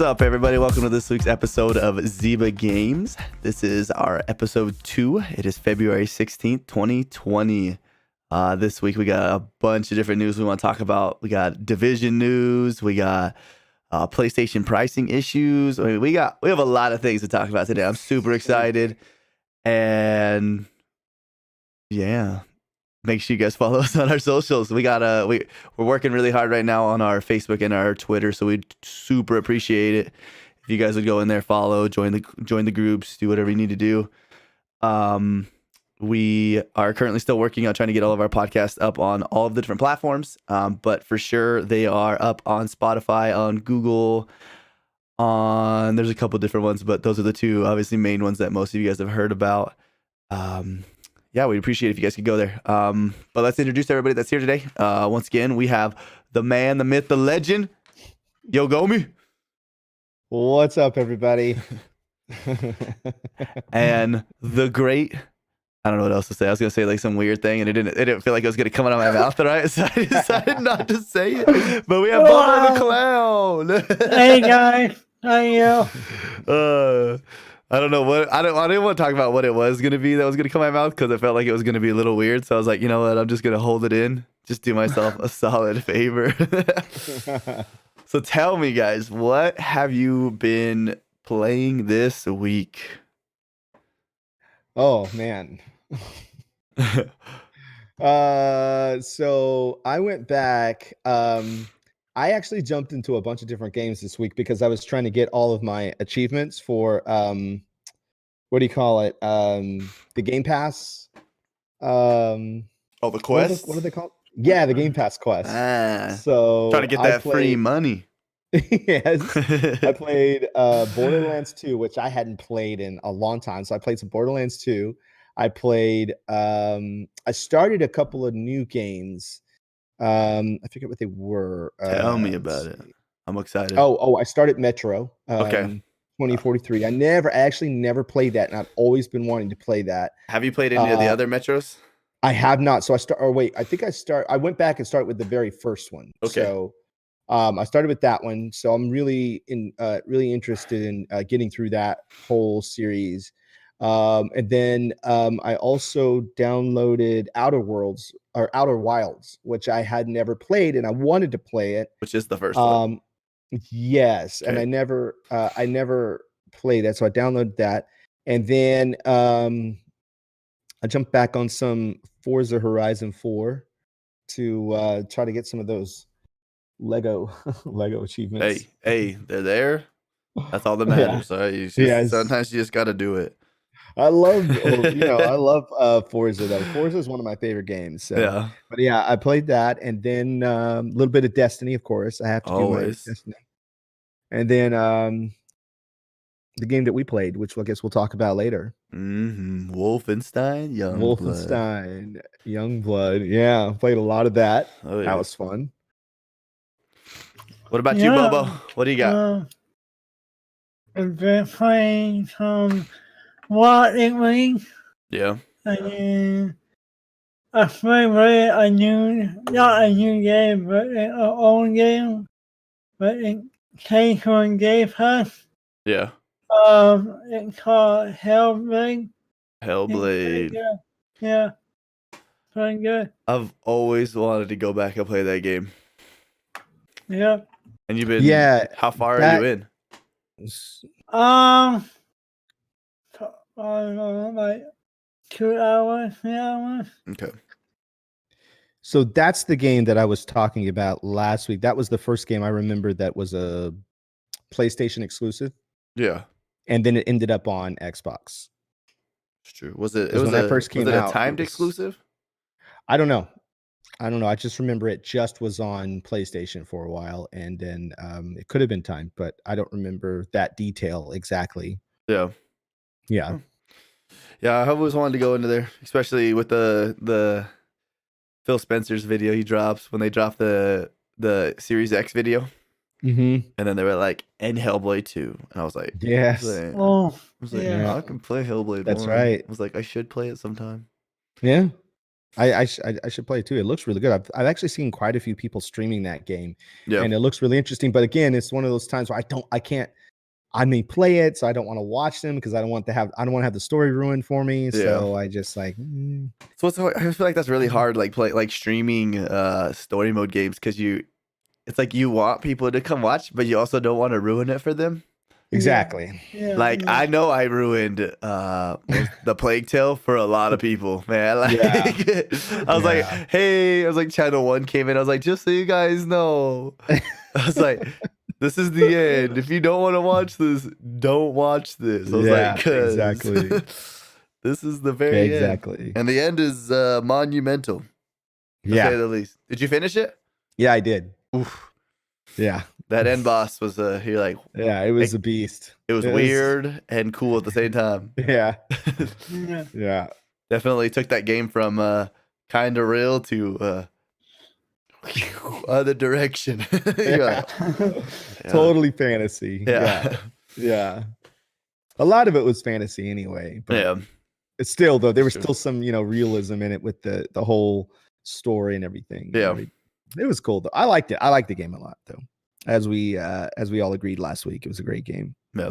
What's up, everybody? Welcome to this week's episode of Zyba Games. This is our episode 2. It is February 16th, 2020. This week we got a bunch of different news we want to talk about. We got division news. We got PlayStation pricing issues. I mean, we have a lot of things to talk about today. I'm super excited, and yeah. Make sure you guys follow us on our socials. We're working really hard right now on our Facebook and our Twitter, so we'd super appreciate it if you guys would go in there, follow, join the groups, do whatever you need to do. We are currently still working on trying to get all of our podcasts up on all of the different platforms, but for sure they are up on Spotify, on Google, there's a couple different ones, but those are the two obviously main ones that most of you guys have heard about. Yeah, we'd appreciate it if you guys could go there. But let's introduce everybody that's here today. Once again, we have the man, the myth, the legend, Yogomi. What's up, everybody? And the great, I don't know what else to say. I was going to say like some weird thing, and it didn't feel like it was going to come out of my mouth, right? So I decided not to say it. But we have BoboDaClown. Hey, guys. How are you? I don't know what I didn't want to talk about what it was gonna be that was gonna come out of my mouth because I felt like it was gonna be a little weird. So I was like, you know what, I'm just gonna hold it in, just do myself a solid favor. So tell me, guys, what have you been playing this week? Oh man. So I went back. I actually jumped into a bunch of different games this week because I was trying to get all of my achievements for what do you call it? The Game Pass. The quest. What are they called? Yeah, the Game Pass quest. So trying to get that free money. Yes. I played Borderlands 2, which I hadn't played in a long time. So I played some Borderlands 2. I played I started a couple of new games. I forget what they were. Tell me about it. I'm excited. Oh, I started Metro. Okay. 2043. I actually never played that, and I've always been wanting to play that. Have you played any of the other Metros? I have not. So I went back and started with the very first one. Okay. So I started with that one. So I'm really interested in getting through that whole series. And then I also downloaded Outer Wilds, which I had never played, and I wanted to play it. Which is the first one. Yes, okay. And I never played that, so I downloaded that, and then I jumped back on some Forza Horizon 4 to try to get some of those Lego achievements. Hey, they're there. That's all that matters. Yeah. Right? Sometimes you just got to do it. I love Forza though. Forza is one of my favorite games. So. Yeah. But yeah, I played that, and then a little bit of Destiny, of course. I have to do my Destiny. And then the game that we played, which I guess we'll talk about later. Mm-hmm. Wolfenstein Youngblood. Yeah, played a lot of that. Oh, yeah. That was fun. What about you, Bobo? What do you got? I've been playing some Rocket League. Yeah. And I played not a new game, but an old game. But it came from Game Pass. Yeah. It's called Hellblade. Yeah. Pretty good. I've always wanted to go back and play that game. Yeah. And you've been how far are you in? I don't know, like 2 hours, 3 hours. Okay. So that's the game that I was talking about last week. That was the first game I remember that was a PlayStation exclusive. Yeah. And then it ended up on Xbox. It's true. Was it when that first came out? Was it a timed exclusive? I don't know. I just remember it just was on PlayStation for a while, and then it could have been timed, but I don't remember that detail exactly. Yeah. Yeah. Yeah, I always wanted to go into there, especially with the Phil Spencer's video he drops when they drop the Series X video. Mm-hmm. And then they were like, and Hellblade 2. And I was like, yes. I can play Hellblade. That's 1. right. I was like, I should play it sometime. Yeah. I should play it too. It looks really good. I've actually seen quite a few people streaming that game, Yeah. and it looks really interesting. But again, it's one of those times where I may play it, so I don't want to watch them because I don't want to have the story ruined for me. Yeah. So I just like. So I feel like that's really hard, like streaming story mode games, because it's like you want people to come watch, but you also don't want to ruin it for them. Exactly. Yeah, Like yeah. I know I ruined the Plague Tale for a lot of people, man. Like Yeah. I was like, Yeah. hey, I was like, Channel 1 came in. I was like, just so you guys know, I was like, this is the end. If you don't want to watch this, don't watch this. I was Yeah, like, 'cause exactly. this is the very end. Exactly. And the end is monumental, to say the least. Did you finish it? Yeah, I did. Oof. Yeah. That end boss was you're like, Yeah, it was a beast. it was weird and cool at the same time. Yeah. Yeah. Yeah. Definitely took that game from kind of real to other direction. Yeah. Totally fantasy. Yeah. Yeah. A lot of it was fantasy anyway. But Yeah. it's still, though, there was True. still some, realism in it with the whole story and everything. Yeah. It was cool though. I liked it. I liked the game a lot though. As we all agreed last week, it was a great game. Yeah.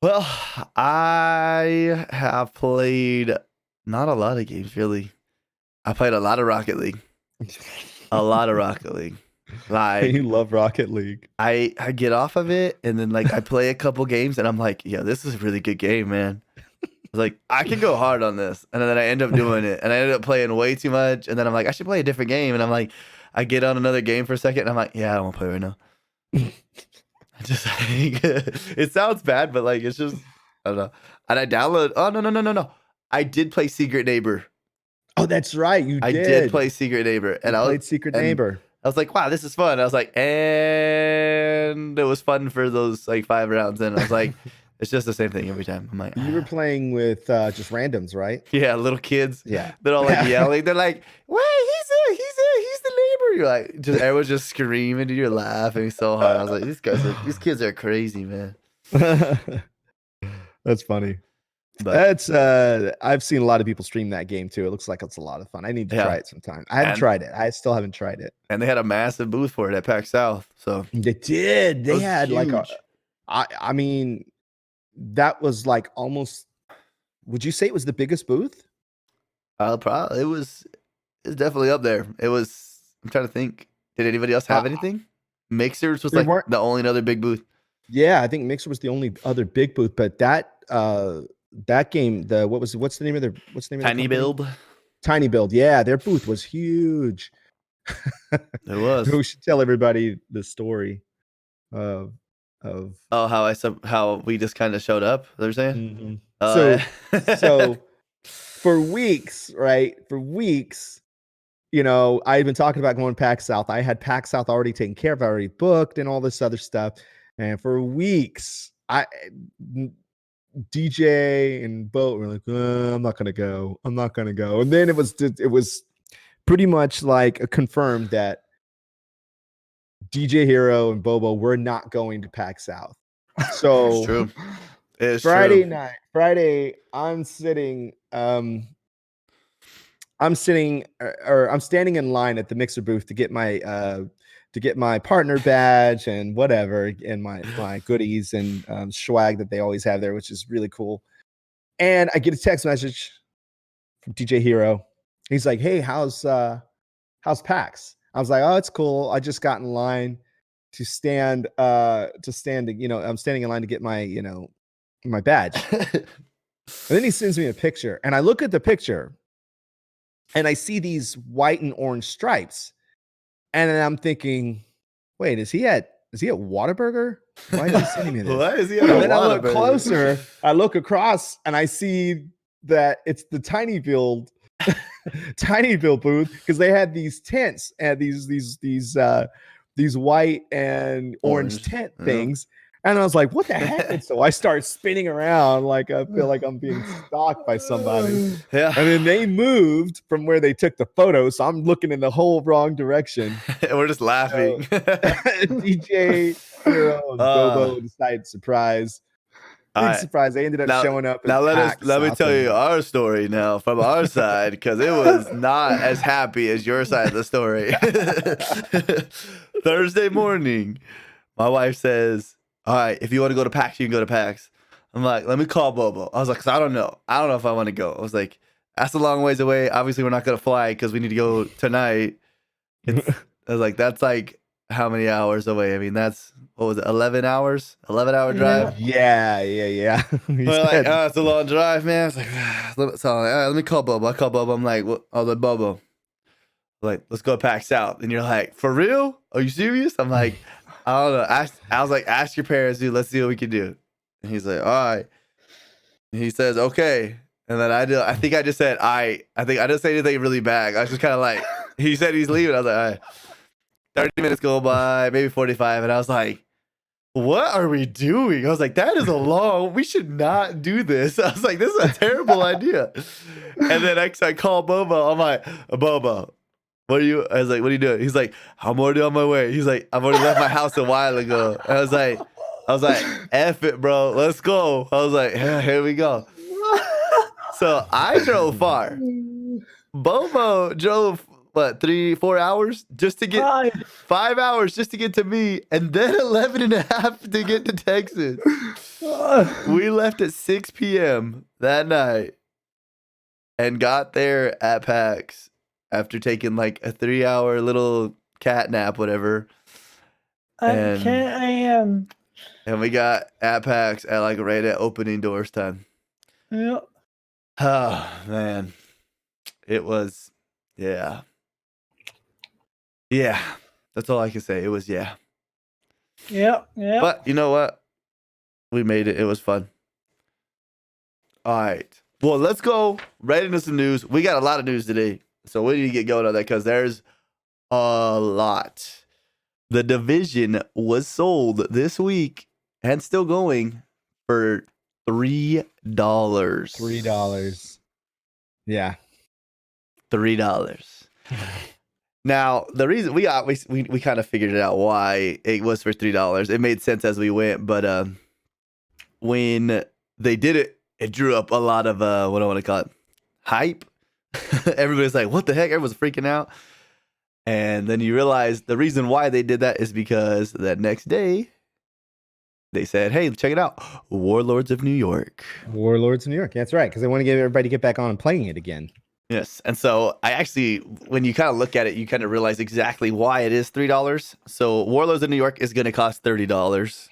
Well, I have played not a lot of games really. I played a lot of Rocket League. A lot of Rocket League. Like You love Rocket League. I get off of it and then like I play a couple games and I'm like, yeah, this is a really good game, man. I was like, I can go hard on this. And then I end up doing it and I ended up playing way too much. And then I'm like, I should play a different game. And I'm like, I get on another game for a second and I'm like, yeah, I don't want to play right now. I just like, it sounds bad, but like it's just, I don't know. And I download. Oh no. I did play Secret Neighbor. Oh, that's right. You I did play Secret Neighbor. And I played Secret Neighbor. I was like, wow, this is fun. I was like, and it was fun for those like 5 rounds. And I was like, it's just the same thing every time. I'm like, You were playing with just randoms, right? yeah, little kids. Yeah. They're all like yelling. They're like, wait, he's the neighbor. You're like, just everyone's just screaming and you're laughing so hard. I was like, these kids are crazy, man. That's funny. But That's I've seen a lot of people stream that game too. It looks like it's a lot of fun. I need to try it sometime. I haven't tried it. I still haven't tried it. and they had a massive booth for it at PAX South. So They did. They was had like huge. I mean, that was like almost. Would you say it was the biggest booth? probably it's definitely up there. It was. I'm trying to think. Did anybody else have anything? Mixers was there like weren't- the only other big booth. Yeah, I think Mixer was the only other big booth, but that game, what's the name of their Tiny company? Build. Tiny Build. Yeah, their booth was huge. It was. We should tell everybody the story of how we just kind of showed up. They're saying. So for weeks, right? For weeks, I've been talking about going to PAX South. I had PAX South already taken care of. I already booked and all this other stuff. And for weeks, DJ and Bo were like, I'm not gonna go. I'm not gonna go. And then it was pretty much like confirmed that DeeJayHerro and Bobo were not going to PAX South. So It's true. It's Friday true. night, I'm standing in line at the Mixer booth to get my partner badge and whatever, and my goodies and swag that they always have there, which is really cool. And I get a text message from DeeJayHerro. He's like, "Hey, how's PAX?" I was like, "Oh, it's cool. I just got in line I'm standing in line to get my badge." And then he sends me a picture, and I look at the picture, and I see these white and orange stripes, and then I'm thinking, "Wait, is he at Whataburger? Why is he sending me this?" Why is he And at then I look Whataburger? closer. I look across, and I see that it's the Tiny Build booth, because they had these tents and these white and orange tent things. And I was like, what the heck? And so I start spinning around like I feel like I'm being stalked by somebody. Yeah. And then they moved from where they took the photo. So I'm looking in the whole wrong direction. We're just laughing. DeeJayHerro and Bobo decided, surprise, Big surprise. They ended up showing up. Now let me tell you our our story now from our side, because it was not as happy as your side of the story. Thursday morning, my wife says, "All right, if you want to go to PAX, you can go to PAX." I'm like, "Let me call Bobo." I was like, "Cause I don't know if I want to go." I was like, "That's a long ways away. Obviously, we're not gonna fly because we need to go tonight." I was like, "That's like how many hours away?" I mean, that's what was it, 11 hours? 11-hour drive? Yeah. We're like, "Oh, it's a long drive, man." It's like, so let me call Bobo. I call Bobo. I'm like, "What?" I was like, "Bobo, like, let's go PAX South." And you're like, "For real? Are you serious?" I'm like, "I don't know." I was like, "Ask your parents, dude. Let's see what we can do." And he's like, "All right." And he says, "Okay." And then I think I just said, I think I didn't say anything really bad. I was just kind of like, he said he's leaving. I was like, "All right." 30 minutes go by, maybe 45. And I was like, "What are we doing?" I was like, "That is a long, we should not do this." I was like, "This is a terrible idea." And then I call Bobo. I'm like, "Bobo, what are you?" I was like, "What are you doing?" He's like, "I'm already on my way." He's like, "I've already left my house a while ago." And I was like, "F it, bro. Let's go." I was like, "Yeah, here we go." So I drove far. Bobo drove, what, 3-4 hours just to get 5 hours just to get to me, and then 11 and a half to get to Texas. We left at 6 p.m. that night and got there at PAX after taking like a 3-hour little cat nap, whatever. At 10 a.m. And we got at PAX at like right at opening doors time. Yep. Oh, man. It was, yeah. Yeah. That's all I can say. It was, yeah. Yep. But you know what? We made it. It was fun. All right. Well, let's go right into some news. We got a lot of news today. So we need to get going on that because there's a lot. The Division was sold this week and still going for $3. $3. Yeah. $3. Now, the reason we kind of figured it out why it was for $3. It made sense as we went, but when they did it, it drew up a lot of what do I want to call it? Hype. Everybody's like, "What the heck?" Everyone's freaking out. And then you realize the reason why they did that is because that next day they said, "Hey, check it out. Warlords of New York." Warlords of New York. That's right. Because they want to get everybody to get back on and playing it again. Yes. And so I actually, when you kind of look at it, you kind of realize exactly why it is $3. So Warlords of New York is going to cost $30.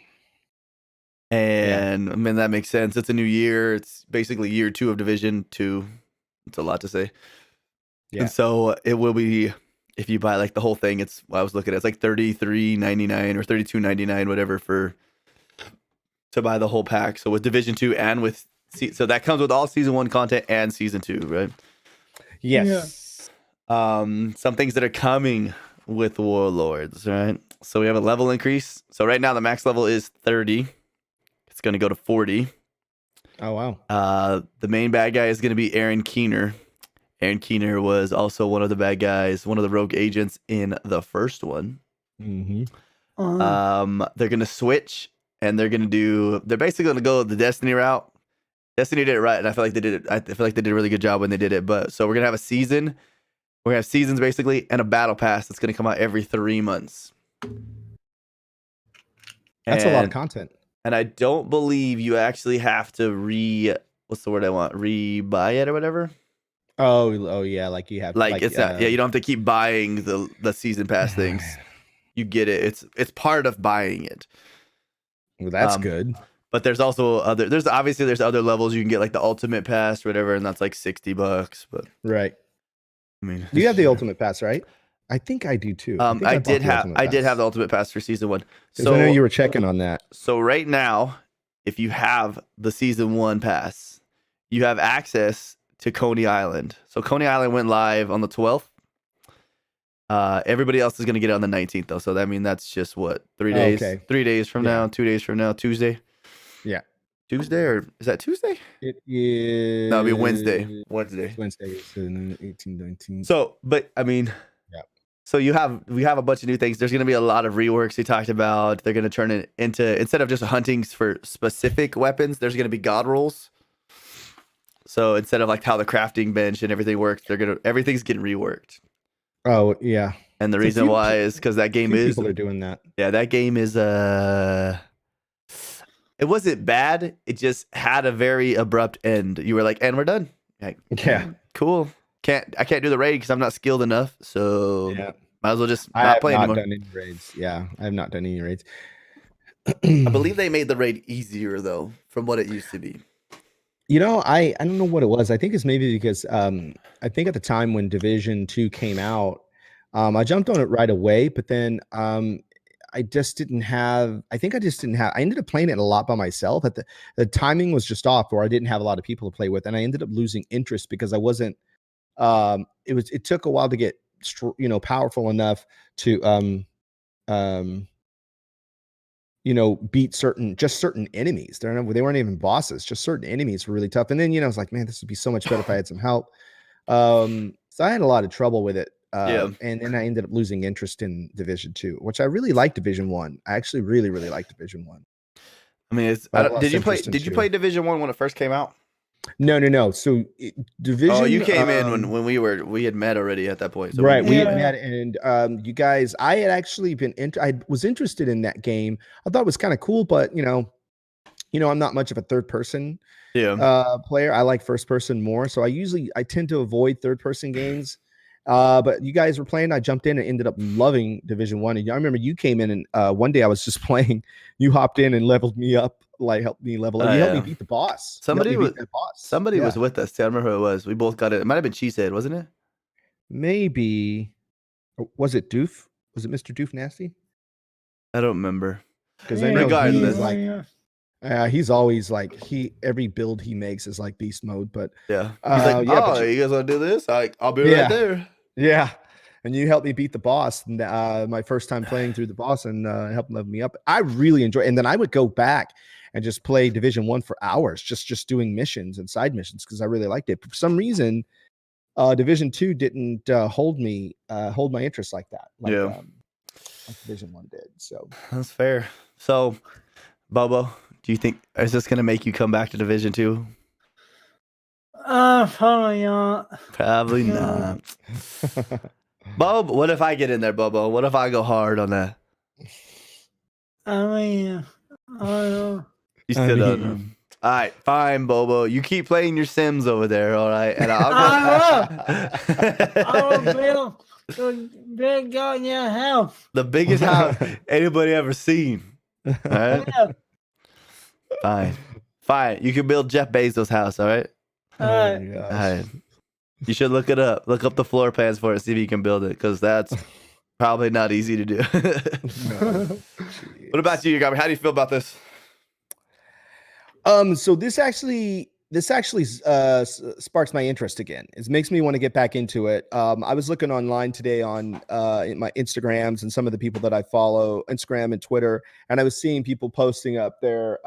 And I mean, that makes sense. It's a new year. It's basically year 2 of Division 2. It's a lot to say. Yeah. And so it will be, if you buy like the whole thing, it's, I was looking at, it's like $33.99 or $32.99, whatever, to buy the whole pack. So with Division 2 and with, so that comes with all Season 1 content and Season 2, right? Yes. Yeah. Some things that are coming with Warlords, right? So we have a level increase. So right now the max level is 30. It's going to go to 40. Oh, wow. The main bad guy is going to be Aaron Keener. Aaron Keener was also one of the bad guys, one of the rogue agents in the first one. Mm-hmm. They're going to switch, and they're basically going to go the Destiny route. Destiny did it right, and I feel like they did it. I feel like they did a really good job when they did it. But so we're going to have a season. We're going to have seasons basically, and a battle pass that's going to come out every 3 months. That's a lot of content. And I don't believe you actually have to what's the word I want? Re-buy it or whatever. Oh yeah, like you have it's not, you don't have to keep buying the season pass things. You get it. It's part of buying it. Well, that's good. But there's also there's other levels you can get, like the ultimate pass or whatever, and that's like $60. But right. I mean, you have the ultimate pass, right? I think I do too. I did have the ultimate pass for Season 1. So I know you were checking on that. So right now, if you have the Season 1 pass, you have access to Coney Island. So Coney Island went live on the 12th. Everybody else is going to get it on the 19th, though. So that's just what, 3 days? Okay. 3 days from now, 2 days from now, Tuesday. Yeah. Tuesday, or is that Tuesday? It is. No, it'll be Wednesday. Wednesday. Wednesday is 18, 19. So, but I mean, So we have a bunch of new things. There's going to be a lot of reworks we talked about. They're going to turn it into, instead of just hunting for specific weapons, there's going to be god rolls. So instead of like how the crafting bench and everything works, everything's getting reworked. Oh yeah. And the reason why is because that game is people are doing that. Yeah, that game is it wasn't bad. It just had a very abrupt end. You were like, and we're done. Like, Yeah. Cool. I can't do the raid because I'm not skilled enough. So Yeah. might as well just I not have play not anymore. done any raids. Yeah, I have not done any raids. I believe they made the raid easier though, from what it used to be. You know, I don't know what it was. I think it's maybe because I think at the time when Division 2 came out, I jumped on it right away, but then I just didn't have I ended up playing it a lot by myself. The timing was just off, or I didn't have a lot of people to play with, and I ended up losing interest because I wasn't it took a while to get powerful enough to beat certain enemies. They weren't even bosses, just certain enemies were really tough. And then, I was like, man, this would be so much better if I had some help. So I had a lot of trouble with it. And then I ended up losing interest in Division 2, which I really liked Division 1. I actually really, really liked Division 1. I mean, did you play Division 1 when it first came out? No. So Division. Oh, you came in when we had met already at that point. So right, we had met, and you guys. I had actually I was interested in that game. I thought it was kind of cool, but I'm not much of a third person player. I like first person more, so I tend to avoid third person games. But you guys were playing. I jumped in and ended up loving Division 1. And I remember you came in and one day I was just playing. You hopped in and leveled me up, helped me level up. You helped me beat the boss. Somebody was with us. I remember who it was. We both got it. It might have been Cheesehead, wasn't it? Maybe. Was it Doof? Was it Mr. Doof Nasty? I don't remember. Because I know he's always like every build he makes is like beast mode. But yeah, he's like, you guys want to do this? I'll be right there. Yeah, and you helped me beat the boss. And my first time playing through the boss, and helped level me up. I really enjoy. And then I would go back and just play Division 1 for hours, just doing missions and side missions because I really liked it. But for some reason, Division 2 didn't hold my interest like that. Like Division 1 did. So that's fair. So, Bobo, do you think is this gonna make you come back to Division 2? Probably not. Probably not. Bob, what if I get in there, Bobo? What if I go hard on that? I mean, I don't know. You still don't know. All right, fine, Bobo. You keep playing your Sims over there, all right? And I'll build the big goddamn house. The biggest house anybody ever seen. All right? Yeah. Fine. You can build Jeff Bezos' house, all right? All right. You should look it up. Look up the floor plans for it, see if you can build it, because that's probably not easy to do. What about you, Yogomi? How do you feel about this? So this actually sparks my interest again. It makes me want to get back into it. I was looking online today on in my Instagrams and some of the people that I follow, Instagram and Twitter, and I was seeing people posting up their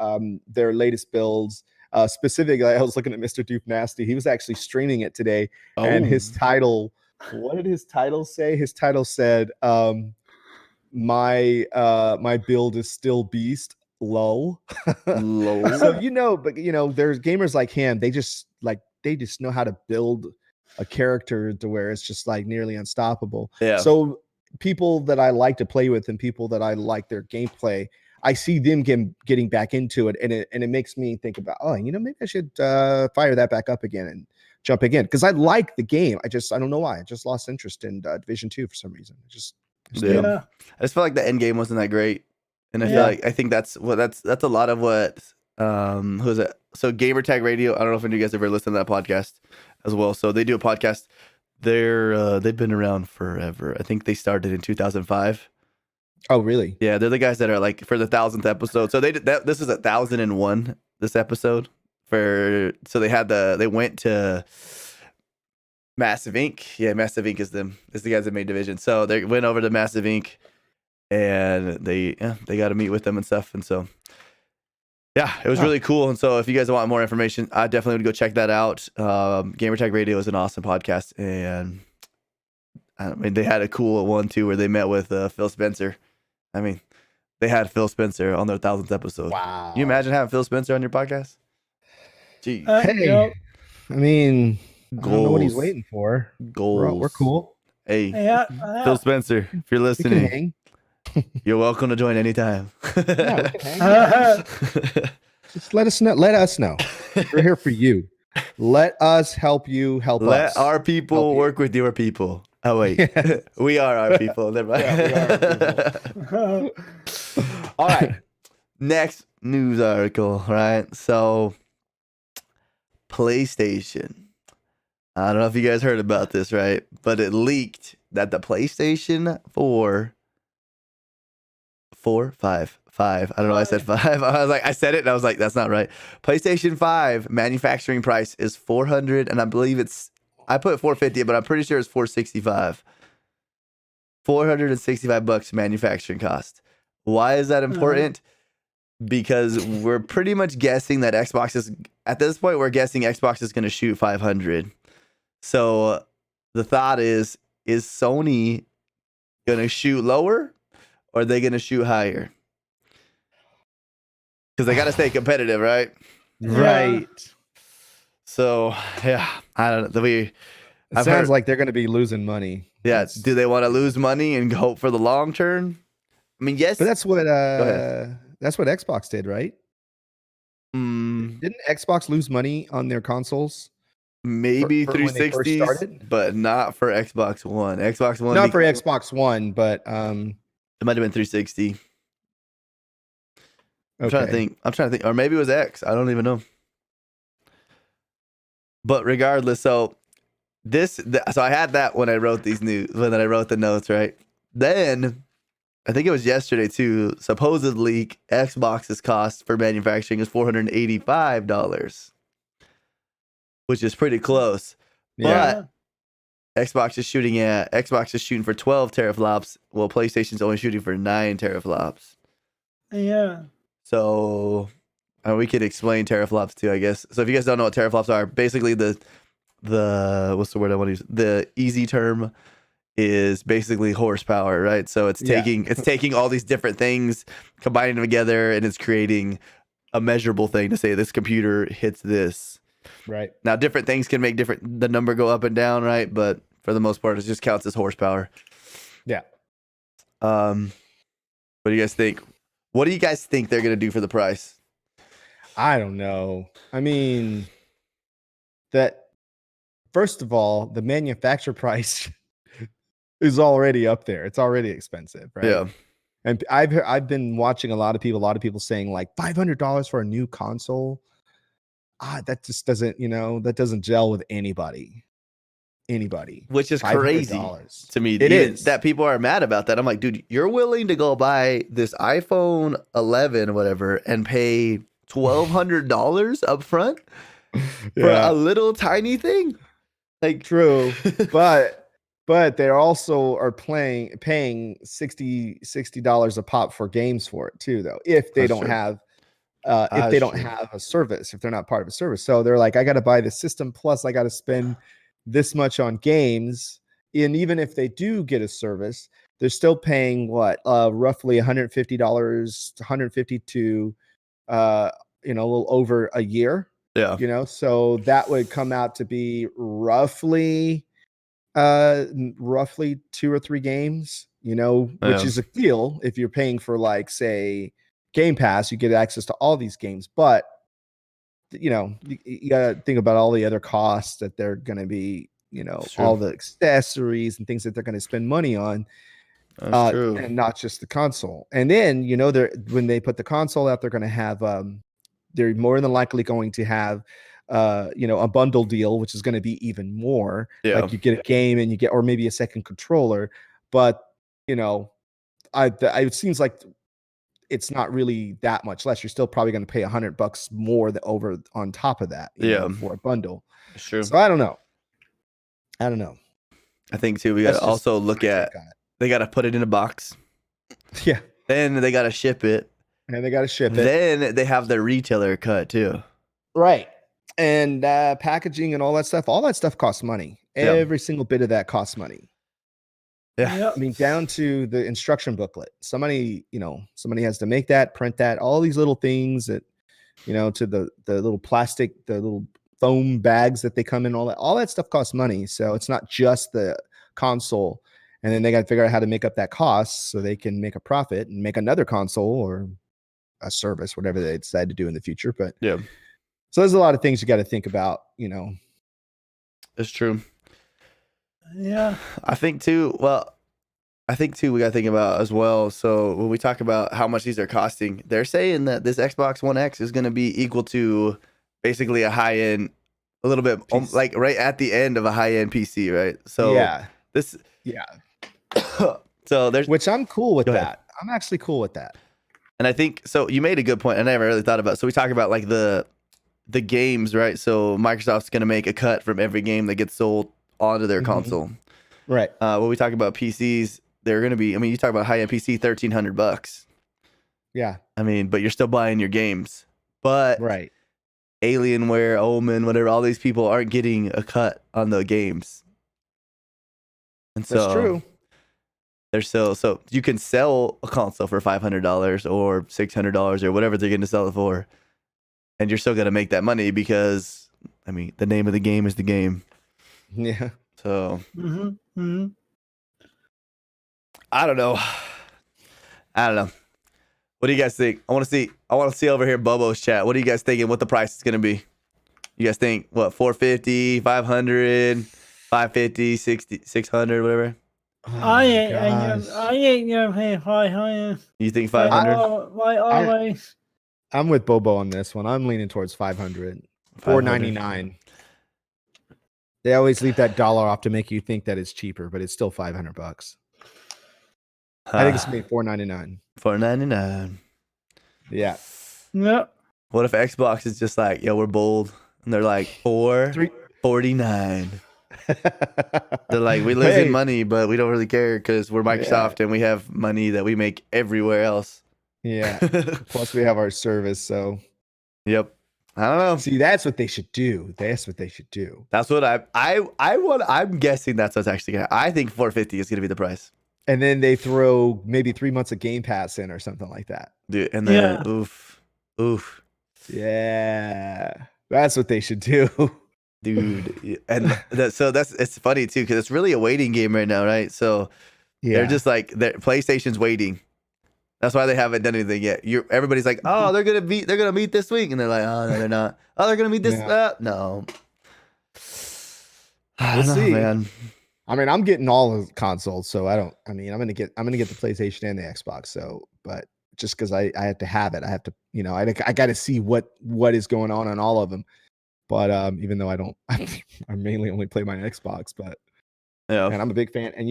latest builds. Specifically, I was looking at Mr. Doof Nasty. He was actually streaming it today, and his title. What did his title say? His title said, "My build is still beast." Lol. So but there's gamers like him. They just know how to build a character to where it's just like nearly unstoppable. Yeah. So people that I like to play with and people that I like their gameplay, I see them getting back into it, and it makes me think about, maybe I should fire that back up again and jump again because I like the game. I don't know why. I just lost interest in Division 2 for some reason. I just felt like the end game wasn't that great. And I think that's a lot of what who is it? So Gamertag Radio. I don't know if any of you guys ever listened to that podcast as well. So they do a podcast. They've been around forever. I think they started in 2005. Oh, really? Yeah, they're the guys that are like for the 1,000th episode. So they did that. This is 1,001. This episode they went to Massive Inc. Yeah, Massive Inc. is the guys that made Division. So they went over to Massive Inc. And they got to meet with them and stuff, and so it was really cool. And so if you guys want more information, I definitely would go check that out. Gamertag Radio is an awesome podcast, and I mean, they had a cool one too where they met with Phil Spencer. I mean, they had Phil Spencer on their 1000th episode. Wow. Can you imagine having Phil Spencer on your podcast? Jeez. Hey, Nope. I mean, I don't know what he's Goals. waiting for. Goals. We're cool. Hey, Yeah. Phil Spencer, if you're We can listening, hang. you're welcome to join anytime. Yeah, we can hang. Yeah. Just let us know. Let us know. We're here for you. Let us help you help us. Let our people Help you. work with your people. Oh wait, Yes. we are our people. Never mind. Yeah, we are our All right. Next news article, right? So, PlayStation. I don't know if you guys heard about this, right? But it leaked that the PlayStation 5. I don't know why I said 5. I said it and I was like, that's not right. PlayStation 5 manufacturing price is 400, and I believe I put 450, but I'm pretty sure it's 465. $465 manufacturing cost. Why is that important? Because we're pretty much guessing that Xbox is, at this point, we're guessing Xbox is going to shoot 500. So the thought is Sony going to shoot lower or are they going to shoot higher? Because they got to stay competitive, right? Right. So, yeah, I don't know. It sounds like they're going to be losing money. Yeah. Do they want to lose money and hope for the long term? I mean, yes. But that's what ahead. that's what Xbox did, right? Didn't Xbox lose money on their consoles? Maybe for when they first 360s, started? but not for Xbox One. Xbox One. Not for Xbox One, but it might have been 360. I'm trying to think. Or maybe it was X. I don't even know. But regardless, so I had that when I wrote when I wrote the notes, right? Then I think it was yesterday too. Supposedly Xbox's cost for manufacturing is $485, which is pretty close. Yeah. But Xbox is shooting for 12 teraflops, while PlayStation's only shooting for 9 teraflops. Yeah. So we could explain teraflops too, I guess. So if you guys don't know what teraflops are, basically the what's the word I want to use? The easy term is basically horsepower, right? So it's taking all these different things, combining them together, and it's creating a measurable thing to say this computer hits this. Right. Now, different things can make the number go up and down, right? But for the most part, it just counts as horsepower. Yeah. What do you guys think? What do you guys think they're gonna do for the price? I don't know. I mean, first of all, the manufacturer price is already up there. It's already expensive, right? Yeah. And I've been watching a lot of people saying like $500 for a new console. That just doesn't, that doesn't gel with anybody. Which is crazy to me. It is that people are mad about that. I'm like, dude, you're willing to go buy this iPhone 11 or whatever and pay $1,200 up front for a little tiny thing? Like, true, but they also are paying $60 a pop for games for it too, though. If they don't have have a service, if they're not part of a service, so they're like, I got to buy the system plus I got to spend this much on games. And even if they do get a service, they're still paying roughly $150, $150 to a little over a year. Yeah. So that would come out to be roughly 2 or 3 games, which is a deal. If you're paying for, like, say, Game Pass, you get access to all these games, but you gotta think about all the other costs that they're gonna be, all the accessories and things that they're gonna spend money on. That's true. And not just the console. And then, when they put the console out, they're gonna have they're more than likely going to have a bundle deal, which is going to be even more. Like, you get a game and or maybe a second controller. But it seems like it's not really that much less. You're still probably going to pay $100 more over on top of that for a bundle. Sure. So I don't know. I think too, we got to also look at, they got to put it in a box. Yeah. Then they got to ship it. And they got to ship it. Then they have their retailer cut too. Right. And packaging and all that stuff costs money. Every single bit of that costs money. Yeah. Yep. I mean, down to the instruction booklet. Somebody has to make that, print that, all these little things that, to the little plastic, the little foam bags that they come in, all that stuff costs money. So it's not just the console. And then they got to figure out how to make up that cost so they can make a profit and make another console or a service, whatever they decide to do in the future. But Yeah. so there's a lot of things you got to think about, It's true. Yeah. I think too, we got to think about as well. So when we talk about how much these are costing, they're saying that this Xbox One X is going to be equal to basically a high end, a little bit like right at the end of a high end PC, right? So so there's, which I'm cool with Go that. ahead. I'm actually cool with that. and I think so. You made a good point. I never really thought about it. So we talk about like the games, right? So Microsoft's going to make a cut from every game that gets sold onto their console. Right. When we talk about PCs, they're going to be, I mean, you talk about high-end PC, $1,300. Yeah. I mean, but you're still buying your games. But Right. Alienware, Omen, whatever, all these people aren't getting a cut on the games. And so That's true. they're still, so you can sell a console for $500 or $600 or whatever they're going to sell it for. And you're still going to make that money because, I mean, the name of the game is the game. Yeah. So Mm-hmm. Mm-hmm. I don't know. What do you guys think? I want to see over here Bobo's chat. What are you guys thinking what the price is going to be? You guys think what, 450, 500, 550, 60, 600, whatever? I ain't gonna pay 500. You think 500? Like always. I'm with Bobo on this one. I'm leaning towards 500. 499. They always leave that dollar off to make you think that it's cheaper, but it's still $500. I think it's gonna be 499. 499. Yeah. Yep. What if Xbox is just like, yo, we're bold, and they're like 449? They're like, we losing money, but we don't really care because we're Microsoft and we have money that we make everywhere else. Yeah. Plus we have our service, so Yep. I don't know. see, that's what they should do. That's what they should do. That's what I'm guessing that's what's actually gonna. I think 450 is gonna be the price. And then they throw maybe 3 months of Game Pass in or something like that. Dude, and then oof. Yeah. That's what they should do. Dude. And it's funny too, because it's really a waiting game right now, right? So they're just like PlayStation's waiting. That's why they haven't done anything yet. Everybody's like, oh, they're gonna meet this week, and they're like, oh no, they're not. Oh, they're gonna meet this. No. We'll see, man. I mean, I'm getting all the consoles, so I'm gonna get the PlayStation and the Xbox. So, but just because I have to have it, I have to, I got to see what is going on all of them. But even though I mainly only play my Xbox, but and I'm a big fan, and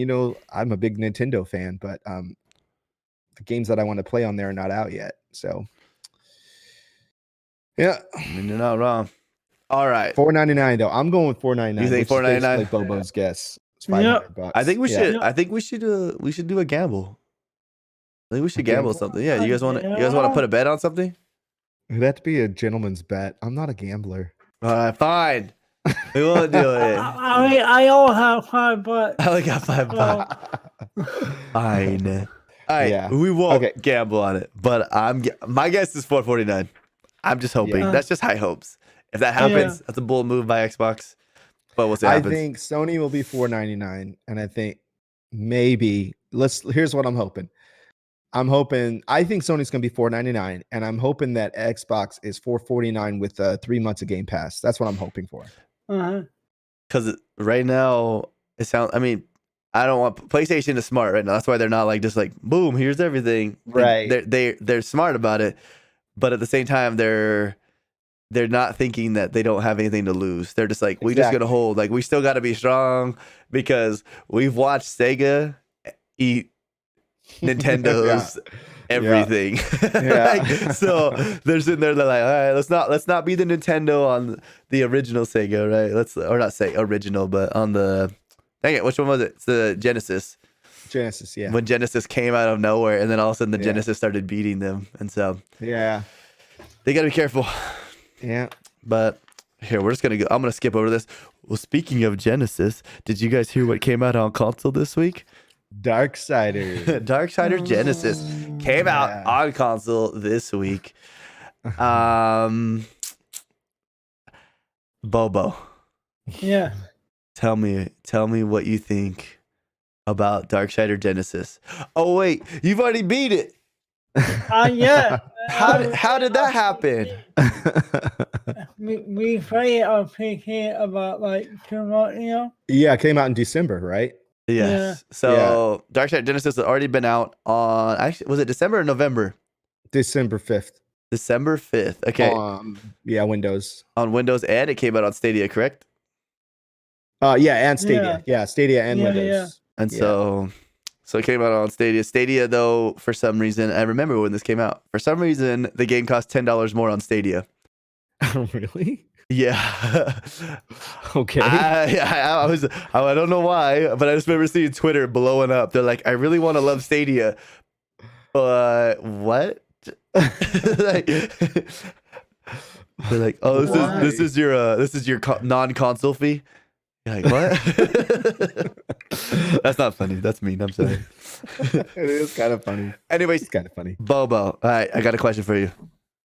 I'm a big Nintendo fan, but the games that I want to play on there are not out yet. So, yeah, I mean, you're not wrong. All right, $499 though. I'm going with $499. You think $499? Like Bobo's guess. It's $500. I think we should. I think we should do a gamble. I think we should gamble something. Yeah, you guys want to put a bet on something? It'd have to be a gentleman's bet. I'm not a gambler. All right, fine. We won't do it. I all have $5. I only got $5. Fine. All right, we won't gamble on it, but my guess is 449. I'm just hoping. That's just high hopes. If that happens, that's a bold move by Xbox. But we'll see what happens. I think Sony will be $499, and I think maybe here's what I'm hoping. I think Sony's gonna be $499, and I'm hoping that Xbox is $449 with 3 months of Game Pass. That's what I'm hoping for. Because right now it sounds. I mean, I don't want PlayStation is smart right now. That's why they're not like just like boom, here's everything. Right. They're smart about it, but at the same time they're not thinking that they don't have anything to lose. They're just like, we just gonna hold. Like, we still got to be strong because we've watched Sega eat Nintendo's everything. So they're sitting there, they're like, all right, let's not be the Nintendo on the original Sega, right? Or not say original, but on the, dang it, which one was it? It's the Genesis. Yeah. When Genesis came out of nowhere, and then all of a sudden the Genesis started beating them, and so they got to be careful. Yeah. But here, I'm going to skip over this. Well, speaking of Genesis, did you guys hear what came out on console this week? Darksider. Darksider Genesis came out Yeah. on console this week. Bobo, Yeah. tell me what you think about Darksider Genesis. Oh wait, you've already beat it. Yeah. How did that happen? We played it on PC about like 2 months ago. Yeah, it came out in December, right? Yes. So Darksider Genesis has already been out on, actually, was it December or November? December 5th. December 5th. Okay. Yeah, Windows. On Windows, and it came out on Stadia, correct? Yeah, and Stadia. Yeah, Stadia and Windows. Yeah. And so it came out on Stadia. Stadia, though, for some reason, I remember when this came out. For some reason, the game cost $10 more on Stadia. Really? Yeah. Okay. I don't know why, but I just remember seeing Twitter blowing up. They're like, I really want to love Stadia, but what? Like, they're like, oh, this is your non-console fee. You're like, what? That's not funny. That's mean. I'm sorry. It is kind of funny. Anyways, It's kind of funny. Bobo, all right, I got a question for you.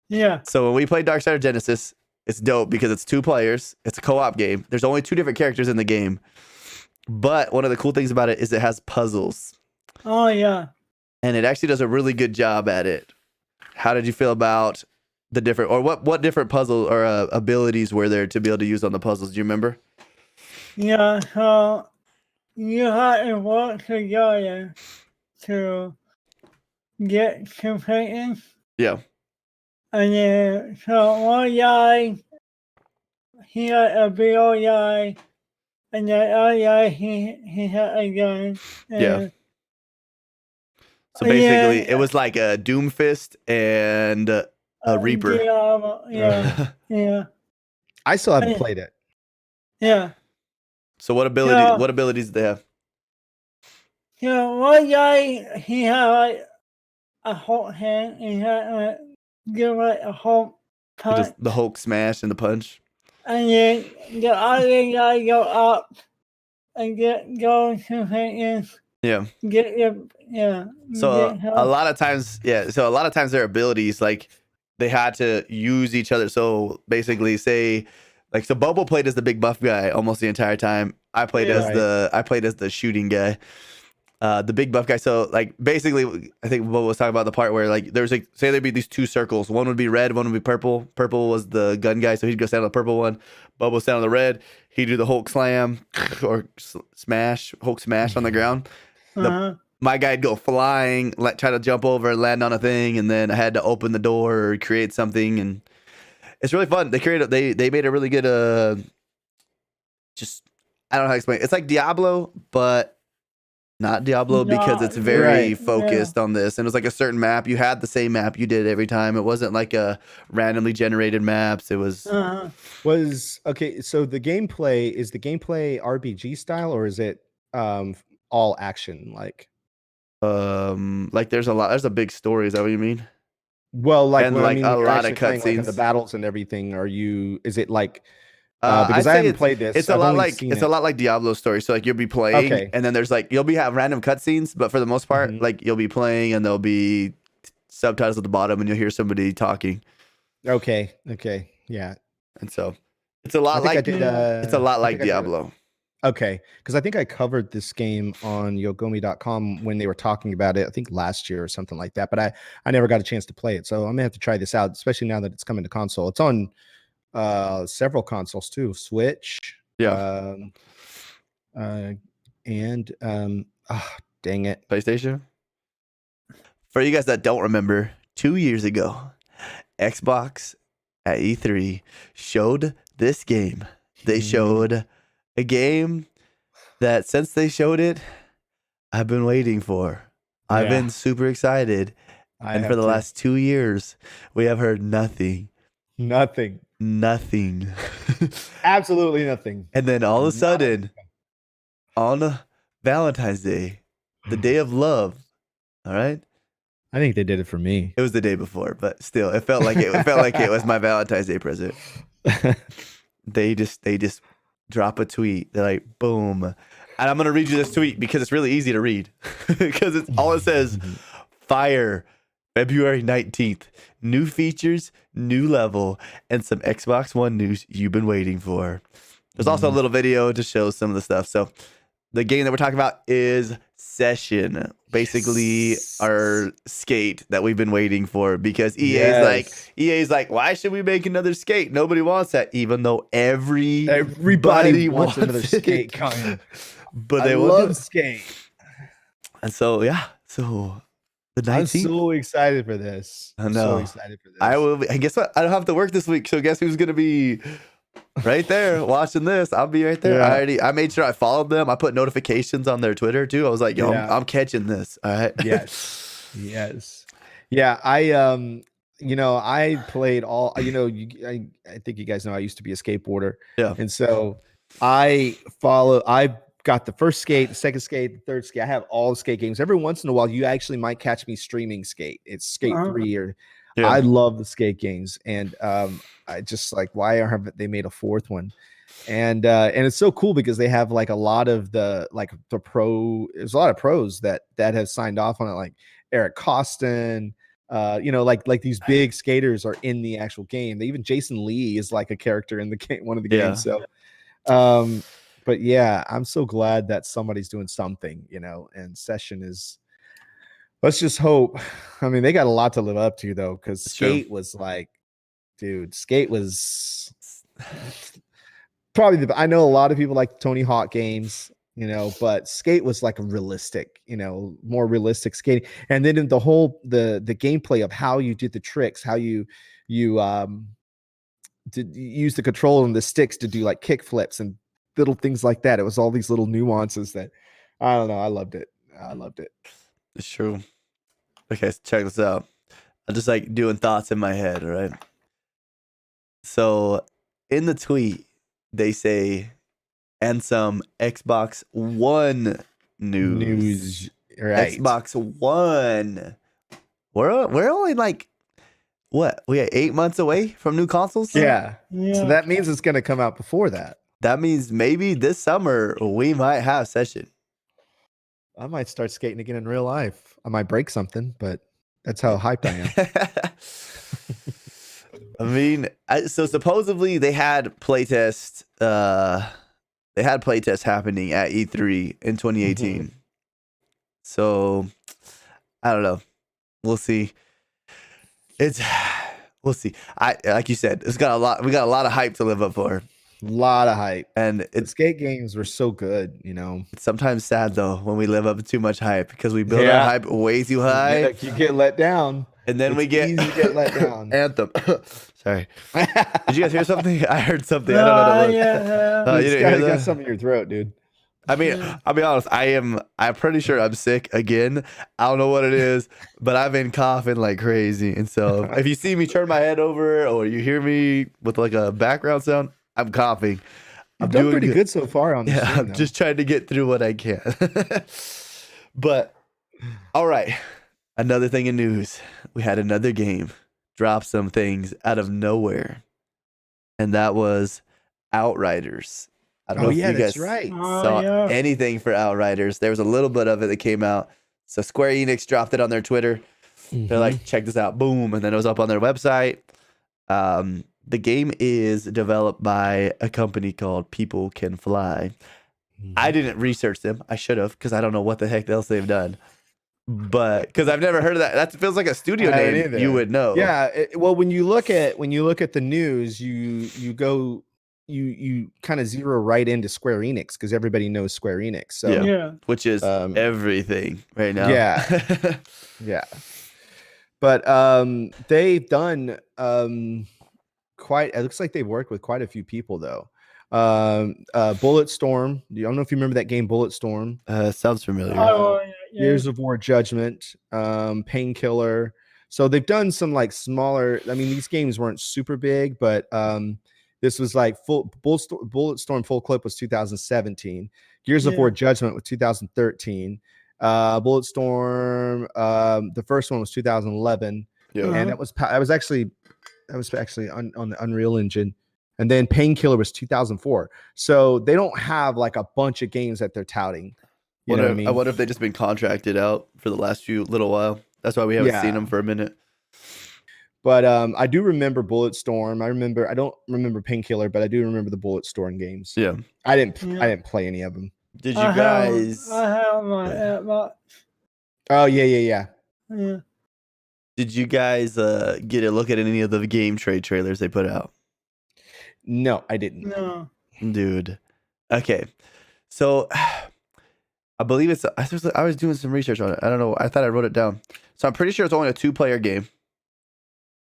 Yeah. So when we played Darksider Genesis, it's dope because it's 2 players. It's a co-op game. There's only 2 different characters in the game. But one of the cool things about it is it has puzzles. Oh yeah. And it actually does a really good job at it. How did you feel about the different, or what different puzzle or abilities were there to be able to use on the puzzles? Do you remember? Yeah, so you have to work together to get to places. Yeah. And then, so one guy, he had a big old guy, and the other guy, he had a gun. Yeah. So basically, it was like a Doomfist and a Reaper. Yeah. I still haven't played it. Yeah. So what abilities do they have? Yeah, one guy, he had like a Hulk hand, and he had like, give like a Hulk punch. Just the Hulk smash and the punch. And then the other guy go up and go to things. Yeah. So a lot of times their abilities, like, they had to use each other. So basically, say, like, so Bobo played as the big buff guy almost the entire time. I played as the shooting guy, the big buff guy. So, like, basically, I think Bobo was talking about the part where, like, there's like, say there'd be these 2 circles. One would be red, one would be purple. Purple was the gun guy, so he'd go stand on the purple one. Bobo stand on the red. He'd do the Hulk slam or Hulk smash on the ground. My guy'd go flying, try to jump over and land on a thing, and then I had to open the door or create something, and it's really fun. They made a really good just, I don't know how to explain it. It's like Diablo, but not Diablo because it's very focused on this. And it was like a certain map. You had the same map you did every time. It wasn't like a randomly generated maps. It was okay. So the gameplay is RPG style, or is it all action? Like there's a big story. Is that what you mean? Well, like, and like a lot of cutscenes, like the battles and everything. Is it like? Because I haven't played this. It's a lot like Diablo story. So, like, you'll be playing, and then there's like have random cutscenes, but for the most part, like, you'll be playing and there'll be subtitles at the bottom, and you'll hear somebody talking. Okay, yeah. And so it's a lot like Diablo. Okay, because I think I covered this game on Yogomi.com when they were talking about it, I think last year or something like that, but I never got a chance to play it. So I'm gonna have to try this out, especially now that it's coming to console. It's on several consoles too, Switch. And dang it, PlayStation. For you guys that don't remember, 2 years ago, Xbox at E3 showed this game. They showed a game that, since they showed it, I've been waiting for. I've been super excited. And for the last 2 years, we have heard nothing. Absolutely nothing. And then all of a sudden, on Valentine's Day, the day of love, all right? I think they did it for me. It was the day before, but still, it felt like it was my Valentine's Day present. They just drop a tweet. They're like, boom, And I'm gonna read you this tweet because it's really easy to read. Because it's all it says: Fire, February 19th. New features, new level, and some Xbox One news you've been waiting for. There's also a little video to show some of the stuff. So the game that we're talking about is Session. Basically our skate that we've been waiting for, because EA's like, why should we make another skate? Nobody wants that, even though everybody wants another skate coming. But I they love skate. And so so the 19th. I'm so excited for this. I know. So excited for this. I will be, and guess what? I don't have to work this week, so guess who's gonna be right there watching this? I'll be right there. Yeah. I made sure I followed them. I put notifications on their Twitter too. I was like, yo, Yeah. I'm catching this. All right. Yes. Yeah. I played all, I think you guys know I used to be a skateboarder. Yeah. And so I got the first skate, the second skate, the third skate. I have all the skate games. Every once in a while, you actually might catch me streaming skate. It's Skate 3 or I love the skate games. And I just like, why haven't they made a fourth one? And it's so cool because they have like a lot of there's a lot of pros that have signed off on it, like Eric Costin, like these big skaters are in the actual game. Even Jason Lee is like a character in the game, one of the games. So but yeah, I'm so glad that somebody's doing something, and Session is, let's just hope. I mean, they got a lot to live up to though, because Skate was like, dude, Skate was probably I know a lot of people like Tony Hawk games, but Skate was like a realistic, more realistic skating. And then in the whole the gameplay of how you did the tricks, how you did use the control and the sticks to do like kick flips and little things like that. It was all these little nuances that, I don't know, I loved it. It's true. Okay, so check this out. I'm just like doing thoughts in my head, right? So in the tweet, they say, and some Xbox One news. Right. Xbox One. We're only like, what? We are 8 months away from new consoles? Yeah. So that means it's going to come out before that. That means maybe this summer we might have Session. I might start skating again in real life. I might break something, but that's how hyped I am. I mean, so supposedly they had playtest. They had playtests happening at E3 in 2018. So I don't know. We'll see. We'll see. Like you said, we got a lot of hype to live up for. A lot of hype. And skate games were so good, It's sometimes sad though when we live up to too much hype, because we build our hype way too high. You get let down. And then we get easy to get let down. Anthem. Sorry. Did you guys hear something? I heard something. I don't know. You didn't hear that? Got something in your throat, dude. I mean, I'll be honest. I'm pretty sure I'm sick again. I don't know what it is, but I've been coughing like crazy. And so if you see me turn my head over or you hear me with like a background sound, I'm coughing. You've done pretty good so far on this. Yeah, I'm just trying to get through what I can. But all right. Another thing in news. We had another game drop some things out of nowhere. And that was Outriders. I don't know if you guys saw anything for Outriders. There was a little bit of it that came out. So Square Enix dropped it on their Twitter. They're like, check this out. Boom. And then it was up on their website. The game is developed by a company called People Can Fly. I didn't research them. I should have, because I don't know what the heck else they've done. But because I've never heard of that. That feels like a studio name you would know. Yeah. Well, when you look at the news, you go, you kind of zero right into Square Enix because everybody knows Square Enix. So which is everything right now. Yeah. Yeah. But they've done it looks like they've worked with quite a few people though. Bulletstorm. I don't know if you remember that game, Bulletstorm. Sounds familiar. Gears of War Judgment, Painkiller. So they've done some like smaller. I mean, these games weren't super big, but this was like Bulletstorm full clip was 2017. Gears of War Judgment was 2013. Bulletstorm, the first one was 2011. And that was actually on the Unreal Engine. And then Painkiller was 2004. So they don't have like a bunch of games that they're touting. You know what I mean? I wonder if they've just been contracted out for the last little while. That's why we haven't seen them for a minute. But I do remember Bulletstorm. I don't remember Painkiller, but I do remember the Bulletstorm games. Yeah. I didn't play any of them. Did you guys? I have my Xbox. Oh yeah. Did you guys get a look at any of the game trade trailers they put out? No, I didn't. No. Dude. Okay. So I believe I was doing some research on it. I don't know. I thought I wrote it down. So I'm pretty sure it's only a 2-player game.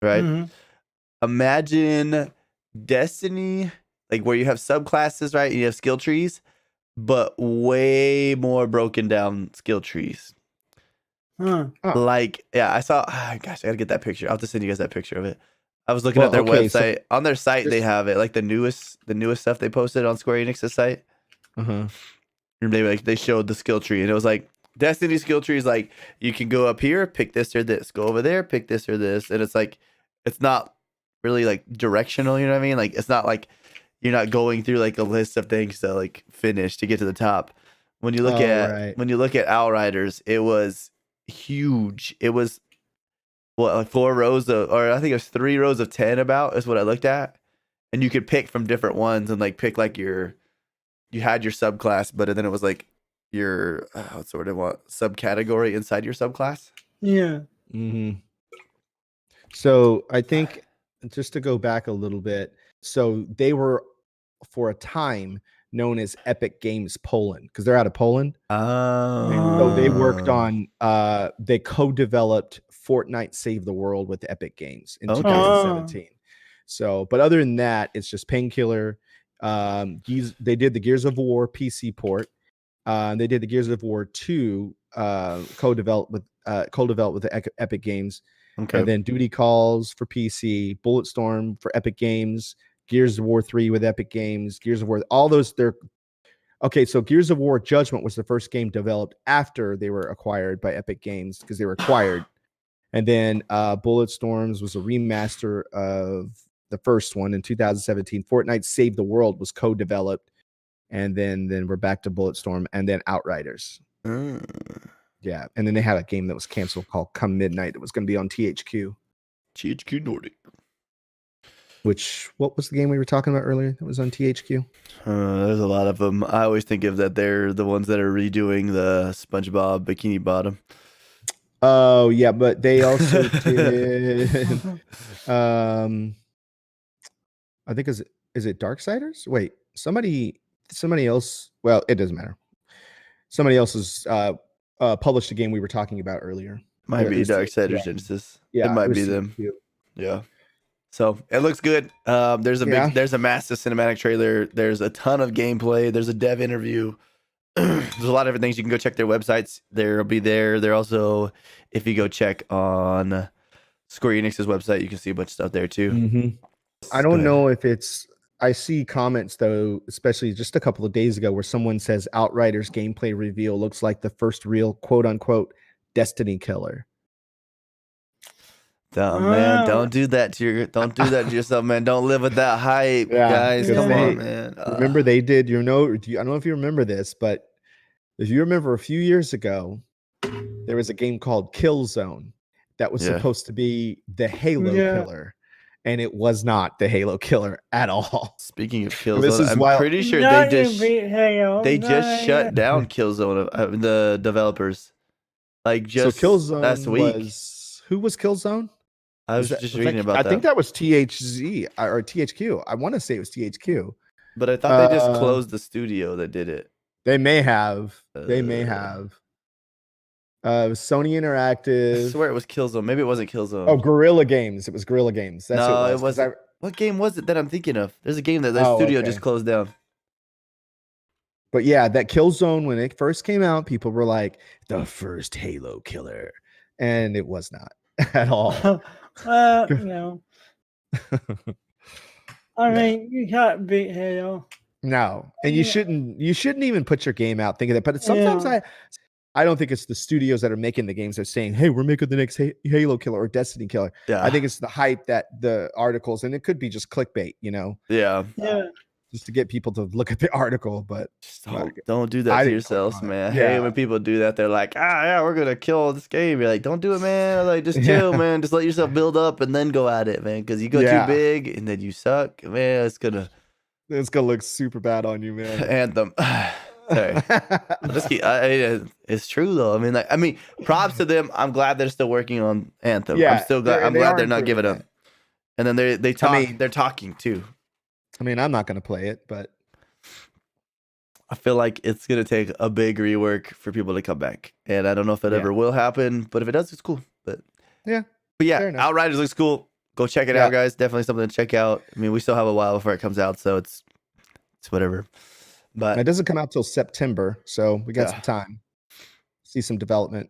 Right? Mm-hmm. Imagine Destiny, like where you have subclasses, right? You have skill trees, but way more broken down skill trees. Like, yeah, I saw. Gosh, I gotta get that picture. I'll have to send you guys that picture of it. I was looking at their website. So on their site, they have it, like the newest stuff they posted on Square Enix's site. And they showed the skill tree, and it was like Destiny skill tree is like you can go up here, pick this or this, go over there, pick this or this, and it's like it's not really like directional. You know what I mean? Like it's not like you're not going through like a list of things to like finish to get to the top. When you look at Outriders, it was huge. It was like 4 rows of, or I think it was 3 rows of 10 about is what I looked at, and you could pick from different ones and like pick like you had your subclass, but then it was like your what's the word I want, subcategory inside your subclass. Yeah. So I think just to go back a little bit, so they were for a time known as Epic Games Poland because they're out of Poland. So they worked on they co-developed Fortnite Save the World with Epic Games in 2017. So, but other than that, it's just Painkiller. They did the Gears of War PC port. They did the Gears of War 2 co-developed with the Epic Games. Okay. And then Duty Calls for PC, Bulletstorm for Epic Games, Gears of War 3 with Epic Games, Gears of War, all those so Gears of War Judgment was the first game developed after they were acquired by Epic Games because they were acquired. And then Bulletstorms was a remaster of the first one in 2017. Fortnite Save the World was co-developed. And then we're back to Bulletstorm and then Outriders. Yeah, and then they had a game that was canceled called Come Midnight that was going to be on THQ. THQ Nordic. What was the game we were talking about earlier that was on THQ? There's a lot of them. I always think of that they're the ones that are redoing the SpongeBob Bikini Bottom. Oh, yeah, but they also did I think is it Darksiders? Wait, somebody else, well, it doesn't matter. Somebody else has published a game we were talking about earlier. Might be Darksiders Genesis. Yeah, it might be them. Yeah. So it looks good. There's a massive cinematic trailer. There's a ton of gameplay. There's a dev interview. There's a lot of different things. You can go check their websites. They'll be there. They're also, if you go check on Square Enix's website, you can see a bunch of stuff there too. I don't know if I see comments though, especially just a couple of days ago, where someone says Outriders gameplay reveal looks like the first real quote unquote Destiny killer. Man, don't do that to yourself, man. Don't live with that hype, guys. Come on, man. Remember they did, I don't know if you remember this, but if you remember a few years ago, there was a game called Killzone that was supposed to be the Halo killer. And it was not the Halo killer at all. Speaking of Killzone, I'm pretty sure they just shut down Killzone, the developers. Like just Killzone last week. Who was Killzone? I was just reading about that. I think that was THZ or THQ. I want to say it was THQ. But I thought they just closed the studio that did it. They may have. Sony Interactive. I swear it was Killzone. Maybe it wasn't Killzone. Oh, Guerrilla Games. It was Guerrilla Games. That's no, what it wasn't. What game was it that I'm thinking of? There's a game that the studio just closed down. But yeah, that Killzone, when it first came out, people were like, the first Halo killer. And it was not at all. No. I mean, you can't beat Halo. No. And you shouldn't even put your game out thinking that. But sometimes I don't think it's the studios that are making the games that are saying, "Hey, we're making the next Halo killer or Destiny killer." Yeah. I think it's the hype that the articles, and it could be just clickbait, Yeah. just to get people to look at the article. But Just don't do that to yourselves, man. Yeah. Hey, when people do that, they're like, yeah, we're gonna kill this game. You're like, don't do it, man. Like, just chill, man. Just let yourself build up and then go at it, man. Because you go too big and then you suck, man. It's gonna look super bad on you, man. Anthem. Sorry. It's true though. I mean, props to them. I'm glad they're still working on Anthem. Yeah, I'm still glad. I'm glad they're not giving up. And then they talk. They're talking too. I mean, I'm not gonna play it, but I feel like it's gonna take a big rework for people to come back, and I don't know if it ever will happen. But if it does, it's cool. But yeah, Outriders looks cool. Go check it out, guys. Definitely something to check out. I mean, we still have a while before it comes out, so it's whatever. But it doesn't come out till September, so we got some time. See some development.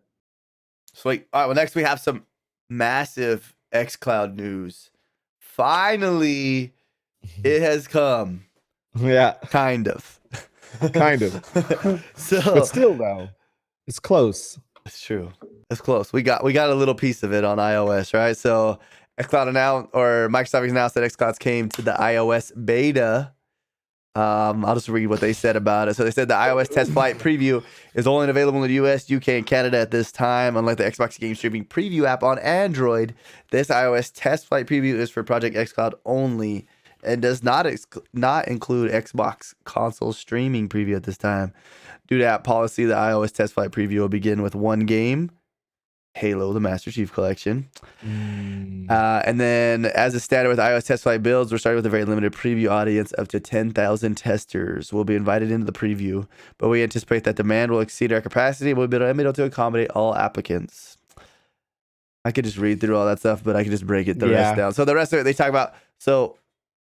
Sweet. All right. Well, next we have some massive xCloud news. Finally, it has come. Yeah. Kind of. So, but still, though, it's close. It's true. It's close. We got a little piece of it on iOS, right? So xCloud Microsoft announced that xClouds came to the iOS beta. I'll just read what they said about it. So they said the iOS test flight preview is only available in the US, UK, and Canada at this time. Unlike the Xbox game streaming preview app on Android, this iOS test flight preview is for Project xCloud only and does not include Xbox console streaming preview at this time. Due to app policy, the iOS test flight preview will begin with one game, Halo, the Master Chief Collection. And then, as a standard with iOS test flight builds, we're starting with a very limited preview audience. Up to 10,000 testers will be invited into the preview, but we anticipate that demand will exceed our capacity and we'll be able to accommodate all applicants. I could just read through all that stuff, but I could just break the rest down. So the rest of it, they talk about, so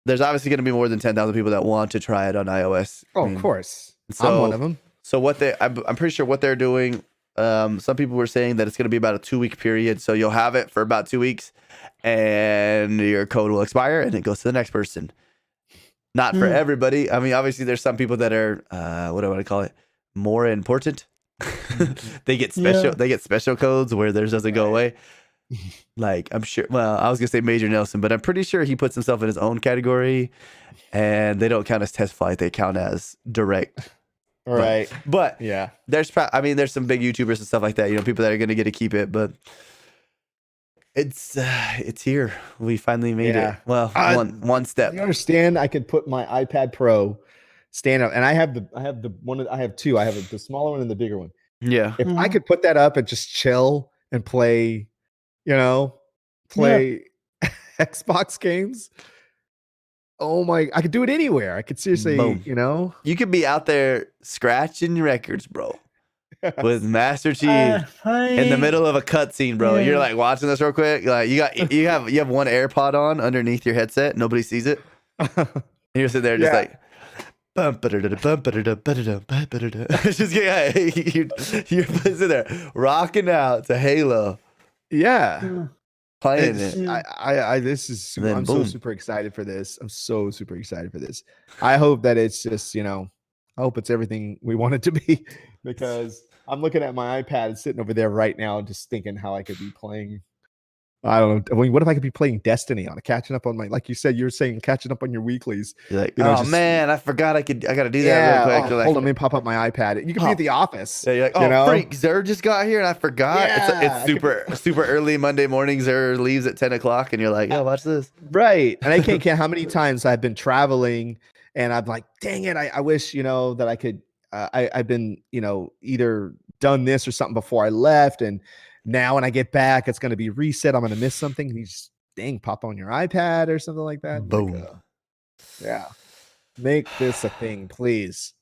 there's obviously going to be more than 10,000 people that want to try it on iOS. Oh, of course. So, I'm one of them. So I'm pretty sure what they're doing, some people were saying that it's going to be about a 2-week period. So you'll have it for about 2 weeks and your code will expire and it goes to the next person. Not for everybody. I mean, obviously there's some people that are, what do I want to call it? More important. They get special codes where theirs doesn't go away. Like, I'm sure, well, I was going to say Major Nelson, but I'm pretty sure he puts himself in his own category and they don't count as test flight. They count as direct. Right. But there's some big YouTubers and stuff like that, people that are going to get to keep it, but it's here. We finally made it. Well, one step. You understand? I could put my iPad Pro stand up, and I have two. I have the smaller one and the bigger one. Yeah. If I could put that up and just chill and play, Xbox games. Oh my! I could do it anywhere. I could seriously, Boom. You could be out there scratching records, bro, with Master Chief in the middle of a cutscene, bro. You're like watching this real quick. Like you have one AirPod on underneath your headset. Nobody sees it. And you're sitting there just like. It's just you're sitting there rocking out to Halo. Yeah. Playing it. I'm so super excited for this. I'm so super excited for this. I hope that it's just, I hope it's everything we want it to be, because I'm looking at my iPad sitting over there right now, just thinking how I could be playing. I don't know. I mean, what if I could be playing Destiny catching up on like you said, you were saying catching up on your weeklies. You're like, man, I forgot I got to do that real quick. Hold on, let me pop up my iPad. You can be at the office. Yeah, you're like, freak, Zer just got here and I forgot. It's super early Monday morning. Zer leaves at 10 o'clock and you're like, watch this. Right. And I can't count how many times I've been traveling and I'm like, dang it, I wish, that I could, I've been, either done this or something before I left, and now when I get back, it's going to be reset. I'm going to miss something. And you just, pop on your iPad or something like that. Boom. Make this a thing, please.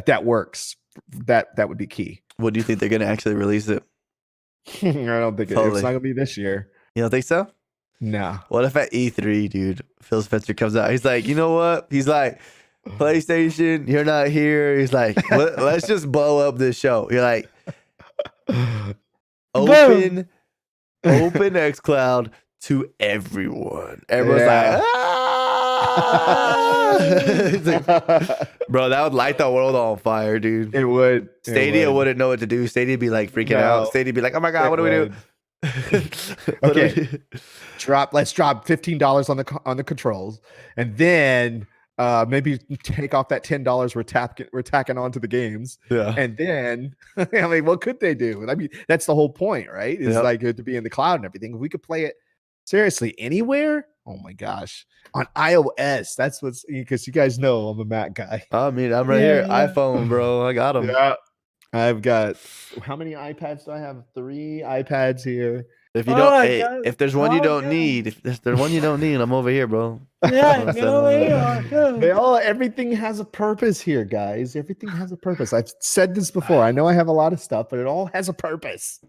That works. That would be key. What do you think they're going to actually release it? I don't think it's not going to be this year. You don't think so? No. What if at E3, dude, Phil Spencer comes out? He's like, you know what? He's like, PlayStation, you're not here. He's like, let's just blow up this show. You're like, Open xCloud to everyone. Everyone's like, It's like, bro, that would light the world on fire, dude. It would. Stadia wouldn't know what to do. Stadia be like freaking out. Stadia be like, oh my god, what do we do? Okay. Let's drop $15 on the controls, and then maybe take off that $10 we're tacking onto the games. Yeah. And then I mean, what could they do? I mean, that's the whole point, right? It's like to be in the cloud and everything. If we could play it seriously anywhere, oh my gosh. On iOS, that's what's because you guys know I'm a Mac guy. I mean, I'm right here. iPhone, bro. I got them. Yeah. I've got how many iPads do I have? 3 iPads here. If you don't, if there's one you don't need, if there's one you don't need, I'm over here, bro. Yeah, get over here. Everything has a purpose here, guys. Everything has a purpose. I've said this before. I know I have a lot of stuff, but it all has a purpose.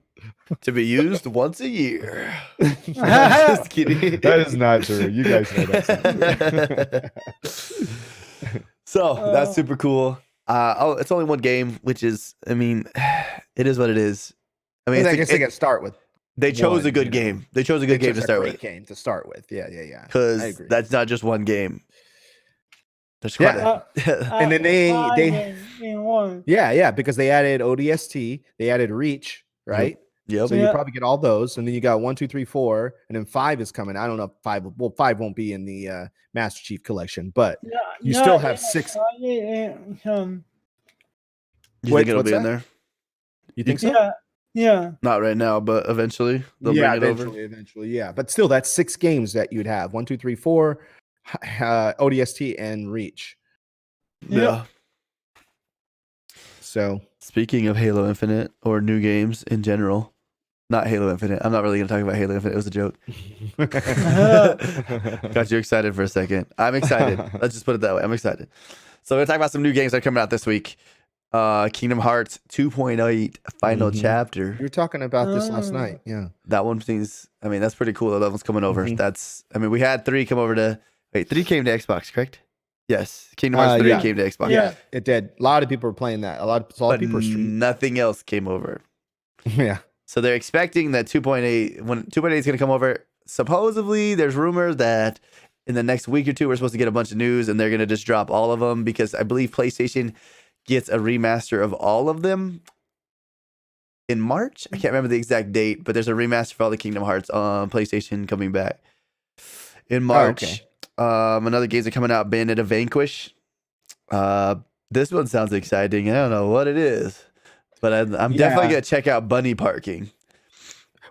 To be used once a year. Just kidding. That is not true. You guys know that's not true. So that's super cool. It's only one game, which is, I mean, it is what it is. I mean, I guess they got to start with. They chose a good game. They chose a good game to start with. Game to start with. Yeah. Because that's not just one game. There's quite and then they in one. Yeah, because they added ODST, they added Reach, right? Yep. So you probably get all those, and then you got 1, 2, 3, 4, and then 5 is coming. I don't know if 5. Well, 5 won't be in the Master Chief Collection, but you still have 6. You think it'll be in there? You think so? Yeah. Not right now, but eventually they'll bring it over. Eventually, yeah. But still, that's 6 games that you'd have: 1, 2, 3, 4, ODST, and Reach. Yeah. So, speaking of Halo Infinite or new games in general, not Halo Infinite. I'm not really going to talk about Halo Infinite. It was a joke. Got you excited for a second. I'm excited. Let's just put it that way. I'm excited. So we're going to talk about some new games that are coming out this week. Kingdom Hearts 2.8 Final Chapter. You were talking about this last night. Yeah. That one seems, I mean, that's pretty cool. That one's coming over. We had 3 come over to, 3 came to Xbox, correct? Yes. Kingdom Hearts 3 came to Xbox. Yeah, it did. A lot of people were playing that. A lot of people were streaming. Nothing else came over. Yeah. So they're expecting that 2.8, when 2.8 is going to come over, supposedly there's rumors that in the next week or 2, we're supposed to get a bunch of news and they're going to just drop all of them because I believe PlayStation gets a remaster of all of them in March. I can't remember the exact date, but there's a remaster for all the Kingdom Hearts on PlayStation coming back in March. Another games are coming out, Bayonetta Vanquish. This one sounds exciting. I don't know what it is, but I'm definitely going to check out Bunny Parking.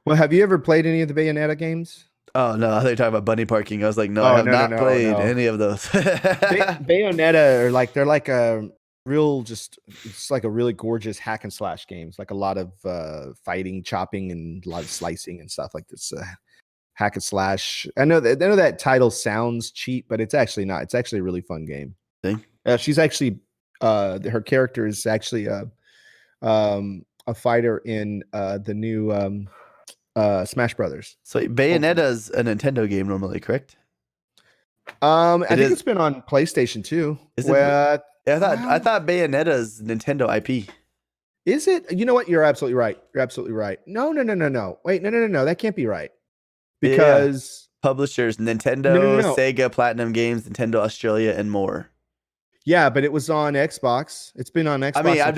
Well, have you ever played any of the Bayonetta games? Oh, no. I thought you were talking about Bunny Parking. I was like, no, I have not played any of those. Bayonetta are like, they're like a real, it's like a really gorgeous hack and slash games, like a lot of fighting, chopping, and a lot of slicing and stuff like this. Hack and slash. I know that title sounds cheap, but it's actually not. It's actually a really fun game. She's actually her character is actually a fighter in the new Smash Brothers. So Bayonetta's a Nintendo game normally, correct? I think it's been on PlayStation too. I thought Bayonetta's Nintendo IP. Is it? You know what? You're absolutely right. No. Wait, no. That can't be right. Because publishers Nintendo, Sega, Platinum Games, Nintendo Australia, and more. Yeah, but it was on Xbox. It's been on Xbox. I mean, I'm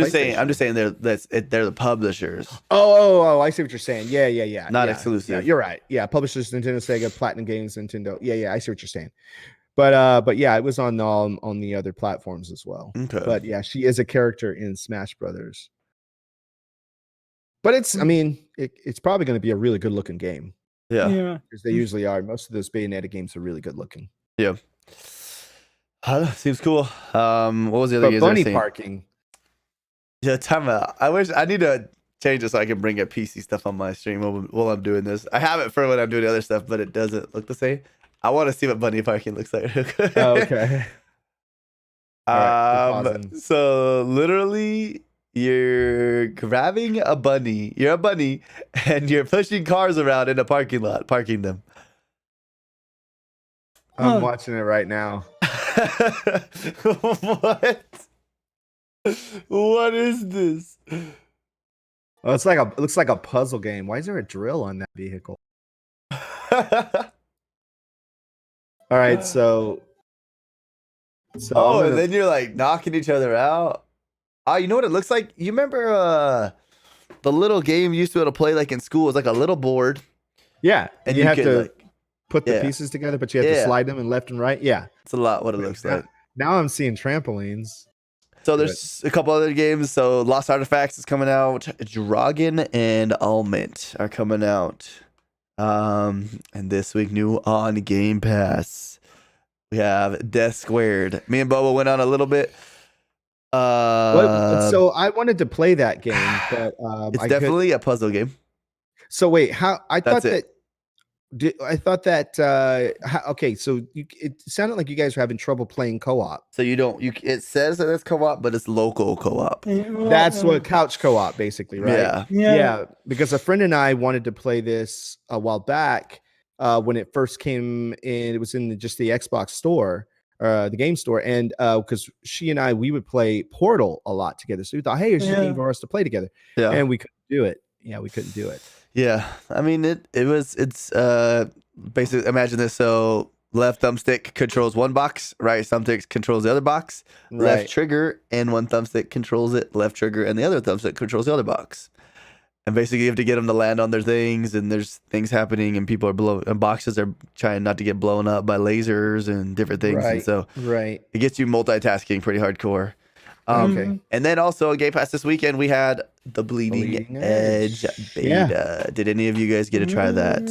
just saying they're the publishers. Oh, I see what you're saying. Yeah. Not exclusive. Yeah, you're right. Yeah, publishers Nintendo, Sega, Platinum Games, Nintendo. Yeah, I see what you're saying. But yeah, it was on the other platforms as well. Okay. But yeah, she is a character in Smash Brothers. But it's probably going to be a really good looking game. Yeah. Because they usually are. Most of those Bayonetta games are really good looking. Yeah. Seems cool. What was the other game? Bunny Parking. Yeah, time out. I need to change it so I can bring up PC stuff on my stream while I'm doing this. I have it for when I'm doing the other stuff, but it doesn't look the same. I want to see what Bunny Parking looks like. Okay. So literally you're grabbing a bunny. You're a bunny and you're pushing cars around in a parking lot, parking them. I'm watching it right now. What is this? Oh, it looks like a puzzle game. Why is there a drill on that vehicle? All right, so So Oh, and then you're like knocking each other out. Oh, you know what it looks like? You remember the little game you used to be able to play like in school? It was like a little board. Yeah, And you have could to like put the pieces together, but you have to slide them in left and right. Yeah, it's a lot what it looks like. Now I'm seeing trampolines. So there's a couple other games. So Lost Artifacts is coming out. Dragon and Almond are coming out. And this week new on Game Pass. We have Death Squared. Me and Bobo went on a little bit. So I wanted to play that game, but it's definitely a puzzle game. So wait, how I That's thought it. okay, so it sounded like you guys were having trouble playing co-op. So it says that it's co-op, but it's local co-op. That's what couch co-op basically, right? Yeah, because a friend and I wanted to play this a while back when it first came in. It was in just the Xbox store, the game store, and because she and we would play Portal a lot together. So we thought, hey, it's just a game for us to play together. Yeah. And we couldn't do it. Yeah, we couldn't do it. Yeah, I mean it's basically imagine this. So left thumbstick controls one box, right thumbstick controls the other box, left trigger and one thumbstick controls it, left trigger and the other thumbstick controls the other box. And basically you have to get them to land on their things, and there's things happening, and people are and boxes are trying not to get blown up by lasers and different things. And so it gets you multitasking pretty hardcore. And then also Game Pass this weekend we had the Bleeding Edge beta. Yeah. Did any of you guys get to try that?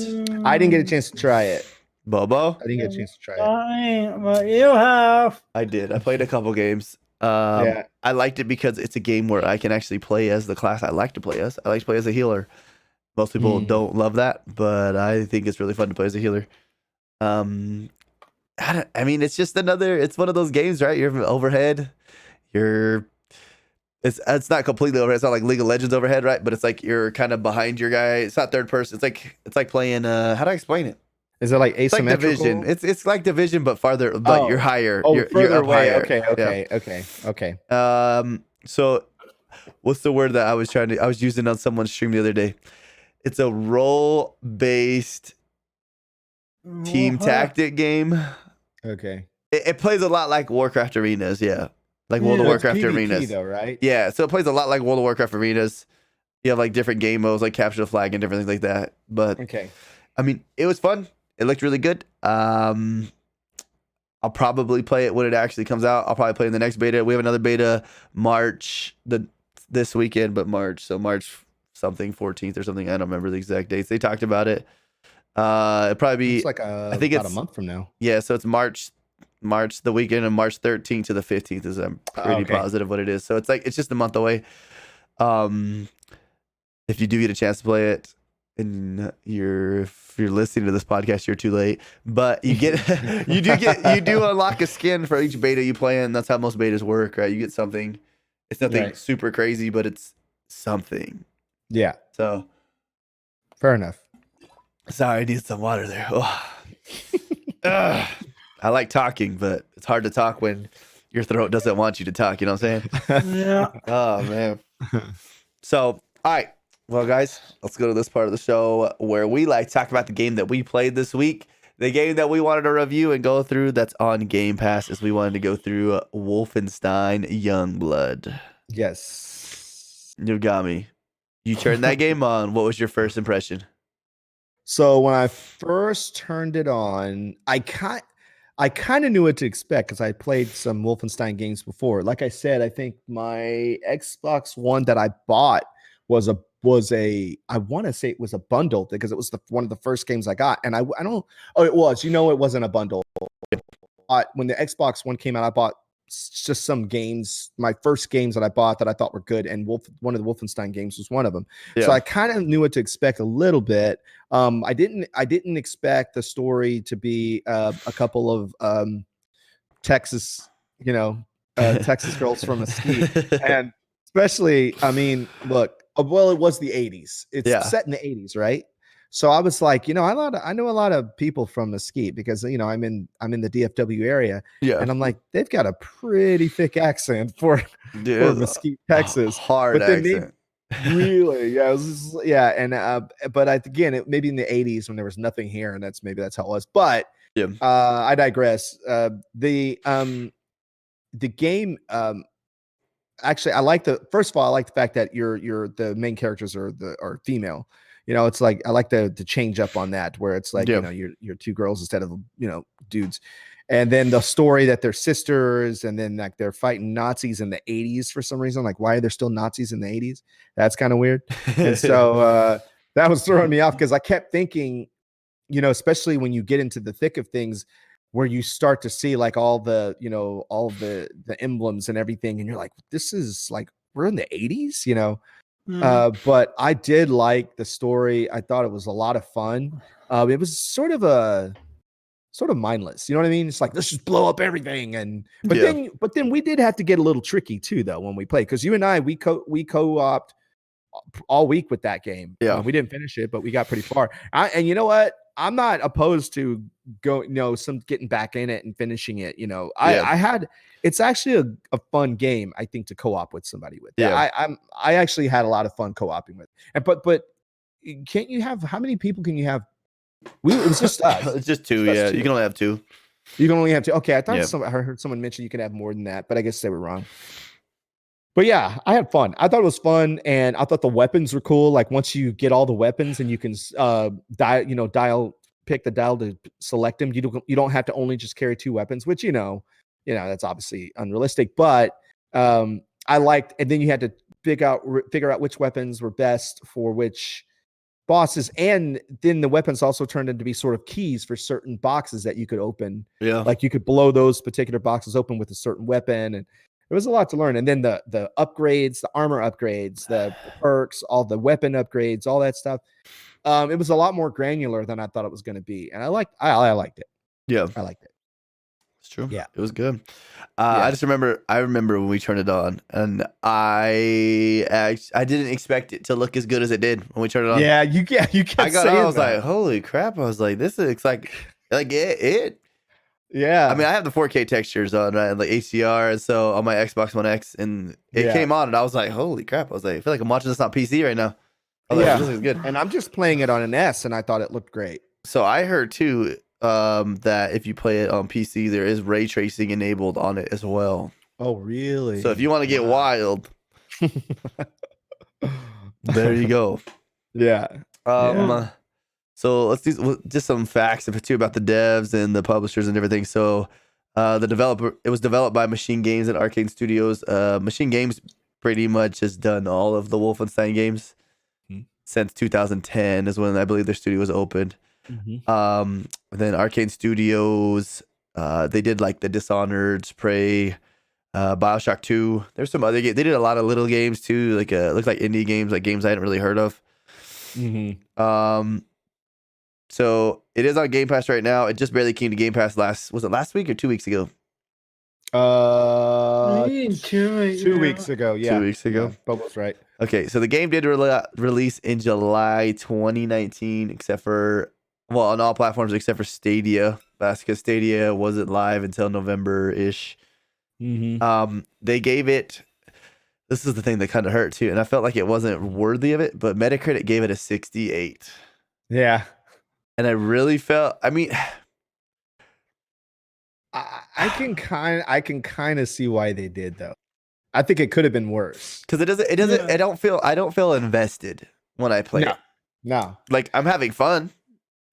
I didn't get a chance to try it. Bobo? I didn't get a chance to try it. But you have. I did. I played a couple games. I liked it because it's a game where I can actually play as the class I like to play as. I like to play as a healer. Most people don't love that, but I think it's really fun to play as a healer. I mean, it's just it's one of those games, right? You're overhead. It's not completely overhead. It's not like League of Legends overhead, right? But it's like you're kind of behind your guy. It's not third person. It's like playing. How do I explain it? Is it like asymmetrical? It's like Division. It's like Division, but farther. But you're higher. Oh, you're further up away. Higher. Okay. So, what's the word that I was using on someone's stream the other day? It's a role-based team tactic game. Okay. It plays a lot like Warcraft Arenas. Yeah. Like World of Warcraft PvP Arenas. though, right? Yeah, so it plays a lot like World of Warcraft Arenas. You have like different game modes like capture the flag and different things like that. But I mean, it was fun. It looked really good. I'll probably play it when it actually comes out. I'll probably play in the next beta. We have another beta this weekend, but March something 14th or something. I don't remember the exact dates. They talked about it. It'll probably be it's like I think it's a month from now. Yeah, so it's March the weekend of March 13th to the 15th is I'm pretty positive what it is. So it's just a month away. If you do get a chance to play it, and if you're listening to this podcast, you're too late. But you do unlock a skin for each beta you play in. That's how most betas work, right? You get something. It's nothing super crazy, but it's something. Yeah. So fair enough. Sorry, I need some water there. I like talking, but it's hard to talk when your throat doesn't want you to talk. You know what I'm saying? Yeah. Oh, man. So, all right. Well, guys, let's go to this part of the show where we like to talk about the game that we played this week. The game that we wanted to review and go through that's on Game Pass is we wanted to go through Wolfenstein Youngblood. Yes. Yogomi, you turned that game on. What was your first impression? So when I first turned it on, I kind of knew what to expect because I played some Wolfenstein games before. Like I said, I think my Xbox One that I bought was a I want to say it was a bundle because it was one of the first games I got. And I don't. Oh, it was. It wasn't a bundle. When the Xbox One came out, I bought just some games. My first games that I bought that I thought were good, and one of the Wolfenstein games was one of them. Yeah. So I kind of knew what to expect a little bit. I didn't expect the story to be a couple of Texas, Texas girls from Mesquite, and especially, I mean, look. Well, it was the 80s. It's set in the 80s, right? So I was like, I know a lot of people from Mesquite because I'm in the DFW area, and I'm like, they've got a pretty thick accent for Mesquite, Texas. Hard accent. Really, yeah, it was just, and but again, maybe in the 80s when there was nothing here, and that's how it was. But I digress. the game, actually, I like first of all, I like the fact that the main characters are female. It's like I like the change up on that, where it's like you're two girls instead of dudes. And then the story that they're sisters, and then like they're fighting Nazis in the 80s for some reason. Like, why are there still Nazis in the 80s? That's kind of weird. And so that was throwing me off, because I kept thinking, especially when you get into the thick of things, where you start to see like all the emblems and everything, and you're like, this is like, we're in the 80s, but I did like the story. I thought it was a lot of fun. It was sort of mindless, you know what I mean? It's like, let's just blow up everything. But then we did have to get a little tricky too, though, when we played, because you and I, we co-opted all week with that game. We didn't finish it, but we got pretty far. And you know what? I'm not opposed to getting back in it and finishing it. It's actually a fun game, I think, to co-op with somebody with. I actually had a lot of fun co-oping with. But can't you have, how many people can you have? It was just us. It's just two. Yeah, you can only have two. You can only have two. Okay, I thought I heard someone mention you can have more than that, but I guess they were wrong. But yeah, I had fun. I thought it was fun, and I thought the weapons were cool. Like, once you get all the weapons and you can pick the dial to select them, you don't have to only just carry two weapons, which that's obviously unrealistic. But I liked, and then you had to figure out which weapons were best for which bosses, and then the weapons also turned into be sort of keys for certain boxes that you could open. Like, you could blow those particular boxes open with a certain weapon, and it was a lot to learn. And then the upgrades, the armor upgrades, the perks, all the weapon upgrades, all that stuff. It was a lot more granular than I thought it was going to be, and I liked it. Yeah, I liked it. It's true. Yeah, it was good. I remember when we turned it on, and I didn't expect it to look as good as it did when we turned it on. Yeah, you kept I got saying on, I was that. like, holy crap! I was like, this is like it. Yeah, I mean, I have the 4K textures on, right, like HDR, and so on my Xbox One X, and it came on, and I was like, holy crap! I was like, I feel like I'm watching this on PC right now. I was like, this is good. And I'm just playing it on an S, and I thought it looked great. So I heard too that if you play it on PC, there is ray tracing enabled on it as well. Oh, really? So if you want to get wild, there you go. Yeah. So let's do just some facts too about the devs and the publishers and everything. So it was developed by Machine Games and Arcane Studios. Machine Games pretty much has done all of the Wolfenstein games since 2010 is when I believe their studio was opened. Then Arcane Studios, they did like the Dishonored, Prey, BioShock 2. There's some other games. They did a lot of little games too, like looked like indie games, like games I hadn't really heard of. So it is on Game Pass right now. It just barely came to Game Pass was it last week or 2 weeks ago? 2 weeks ago. Yeah. 2 weeks ago. Yeah, Bobo's right. Okay, so the game did release in July 2019, on all platforms except for Stadia. That's because Stadia wasn't live until November-ish. They gave it, this is the thing that kind of hurt too, and I felt like it wasn't worthy of it, but Metacritic gave it a 68. Yeah. And I really felt, I mean, I can kind of see why they did, though. I think it could have been worse. Because it doesn't. I don't feel invested when I play it. No. Like, I'm having fun.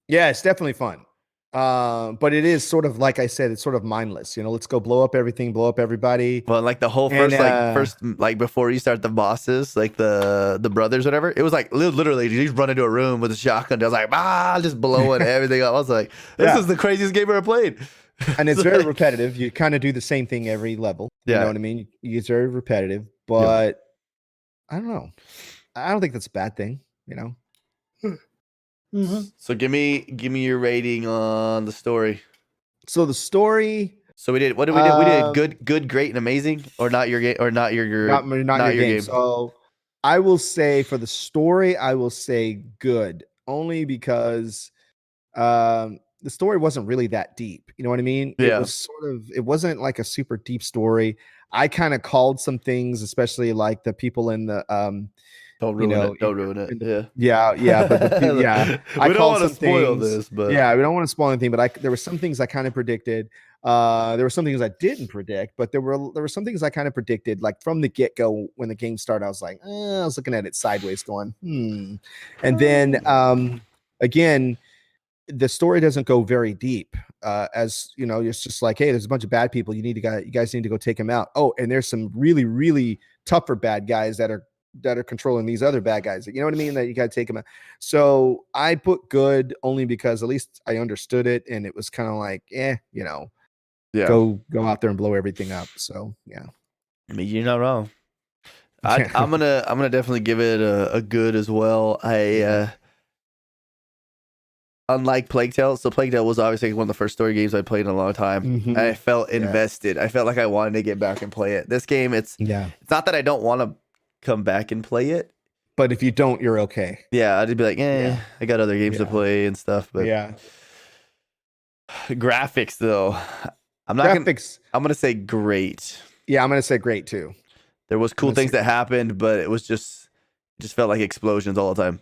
Yeah, it's definitely fun. But it is sort of, like I said, it's sort of mindless. Let's go blow up everything, blow up everybody. Well, like the whole first before you start the bosses, like the brothers, whatever. It was like literally you just run into a room with a shotgun. I was like, just blowing everything up. I was like, this is the craziest game I ever played. And it's very repetitive. You kind of do the same thing every level. You know what I mean? It's very repetitive, but I don't know. I don't think that's a bad thing, So give me your rating on the story. So the story. So we did. What did we do? We did good, great, and amazing, or not your game, or not your not your game. So I will say for the story, I will say good, only because the story wasn't really that deep. You know what I mean? Yeah. It wasn't like a super deep story. I kind of called some things, especially like the people in the Don't ruin it. Yeah. But we don't want to spoil this, but yeah, we don't want to spoil anything. But there were some things I kind of predicted. There were some things I didn't predict, but there were some things I kind of predicted, like from the get-go when the game started. I was like, I was looking at it sideways, going, And then again, the story doesn't go very deep. As you know, it's just like, hey, there's a bunch of bad people. You guys need to go take them out. Oh, and there's some really, really tougher bad guys that are controlling these other bad guys. You know what I mean? That you got to take them out. So I put good only because at least I understood it, and it was kind of like, go out there and blow everything up. So yeah. I mean, you're not wrong. I'm gonna definitely give it a good as well. Unlike Plague Tale, so Plague Tale was obviously one of the first story games I played in a long time. I felt invested. I felt like I wanted to get back and play it. This game, it's not that I don't want to come back and play it, but if you don't, you're okay. Yeah, I'd be like, I got other games to play and stuff. But graphics though, I'm gonna say great. Yeah, I'm gonna say great too. There was cool things that happened, but it just felt like explosions all the time.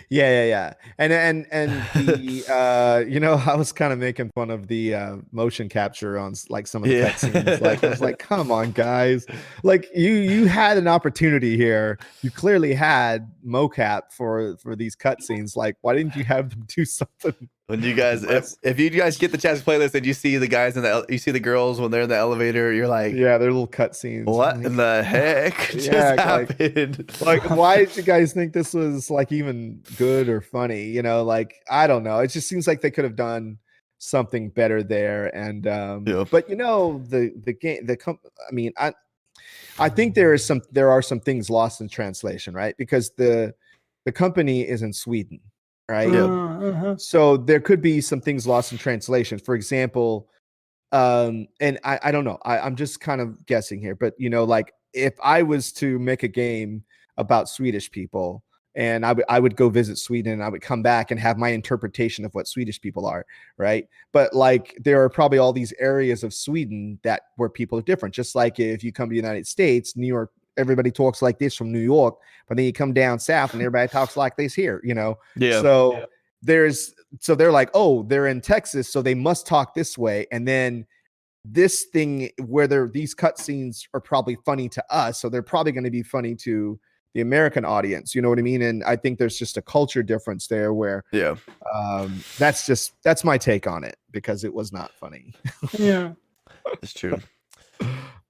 Yeah. And the I was kind of making fun of the motion capture on like some of the cutscenes. Like I was like, come on, guys. Like you had an opportunity here. You clearly had mocap for these cutscenes. Like, why didn't you have them do something? When you guys, if you guys get the chance to play this and you see the guys you see the girls when they're in the elevator, you're like, they're little cutscenes. What in the heck just happened? Like, why did you guys think this was like even good or funny? You know, like I don't know. It just seems like they could have done something better there. And but the game, I think there are some things lost in translation, right? Because the company is in Sweden. Right. So there could be some things lost in translation. For example, and I don't know. I'm just kind of guessing here, but like if I was to make a game about Swedish people and I would go visit Sweden and I would come back and have my interpretation of what Swedish people are, right? But like there are probably all these areas of Sweden where people are different. Just like if you come to the United States, New York, everybody talks like this from New York, but then you come down south and everybody talks like this here, Yeah. So they're like, oh, they're in Texas, so they must talk this way. And then this thing where these cutscenes are probably funny to us, so they're probably going to be funny to the American audience. You know what I mean? And I think there's just a culture difference there where that's my take on it because it was not funny. Yeah, it's true.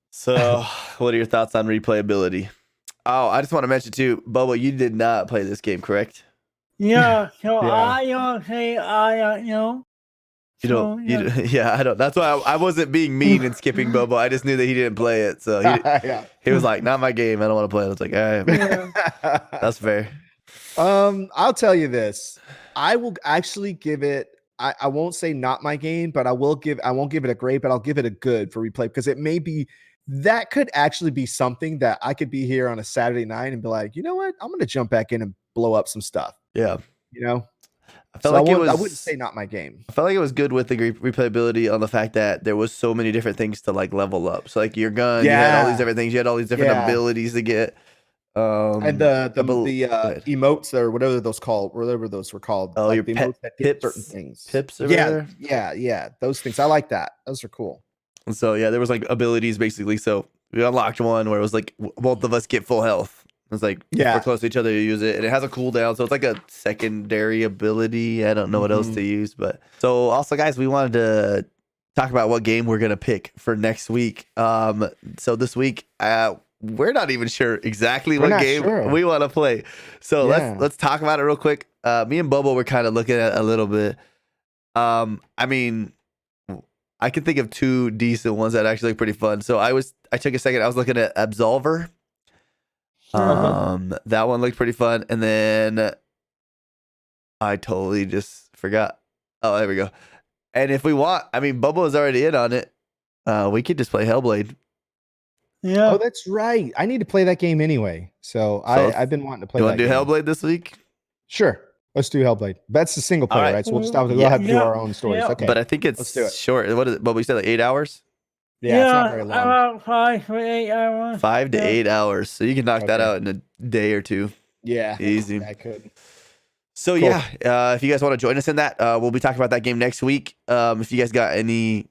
So, what are your thoughts on replayability? Oh, I just want to mention too, Bobo, you did not play this game, correct? Yeah. So I don't say I don't know. You don't. I don't. That's why I wasn't being mean and skipping Bobo. I just knew that he didn't play it, so he was like, "Not my game. I don't want to play it." I was like, "All right, that's fair." I'll tell you this. I will actually give it. I won't say not my game, but I won't give it a great, but I'll give it a good for replay because it may be. That could actually be something that I could be here on a Saturday night and be like, you know what? I'm going to jump back in and blow up some stuff. Yeah. I felt like I wouldn't say not my game. I felt like it was good with the replayability on the fact that there was so many different things to like level up. So like your gun, you had all these different things. You had all these different abilities to get. And the emotes or whatever those were called. Oh, like your the emotes that did certain things. Pips. Yeah. Those things. I like that. Those are cool. And so there was like abilities basically. So we unlocked one where it was like both of us get full health. It's like if we're close to each other, you use it, and it has a cooldown, so it's like a secondary ability. I don't know what else to use, but so also, guys, we wanted to talk about what game we're gonna pick for next week. So this week, we're not even sure exactly what game we want to play. So let's talk about it real quick. Me and Bobo were kind of looking at it a little bit. I mean, I can think of two decent ones that actually look pretty fun. So I took a second. I was looking at Absolver. That one looked pretty fun, and then I totally just forgot. Oh, there we go. And if we want, I mean, Bubba is already in on it. We could just play Hellblade. Yeah. Oh, that's right. I need to play that game anyway. So I've been wanting to play. You want to do Hellblade this week? Sure. Let's do Hellblade. That's the single player, right? So we'll have to do our own stories. Okay. But I think it's short. What is it? But we said like 8 hours. Yeah, it's not very long. About 5 to 8 hours. 5 to 8 hours. So you can knock that out in a day or two. Yeah. Easy. I could. So cool. If you guys want to join us in that, we'll be talking about that game next week. If you guys got any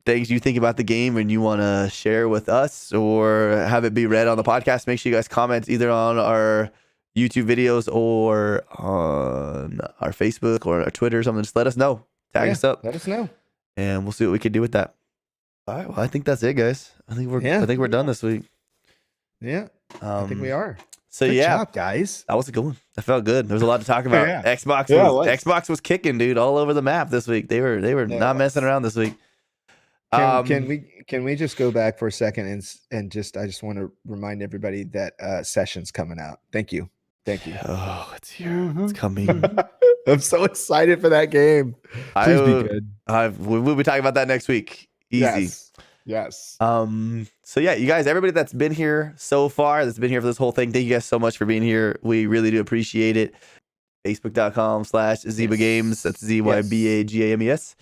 things you think about the game and you want to share with us or have it be read on the podcast, make sure you guys comment either on our YouTube videos or on our Facebook or our Twitter or something. Just let us know. Tag us up. Let us know. And we'll see what we can do with that. All right. Well, I think that's it, guys. I think we're done this week. Yeah. I think we are. So Good yeah, job, guys. that was a good one. That felt good. There was a lot to talk about. Yeah. Xbox was kicking, dude, all over the map this week. They were not messing around this week. Can we just go back for a second and I just want to remind everybody that Session's coming out. Thank you. Oh, it's here. It's coming. I'm so excited for that game. Please be good. We'll be talking about that next week. Easy. Yes. So yeah, you guys, everybody that's been here so far, that's been here for this whole thing, thank you guys so much for being here. We really do appreciate it. Facebook.com/Zyba Games. That's ZYBAGAMES.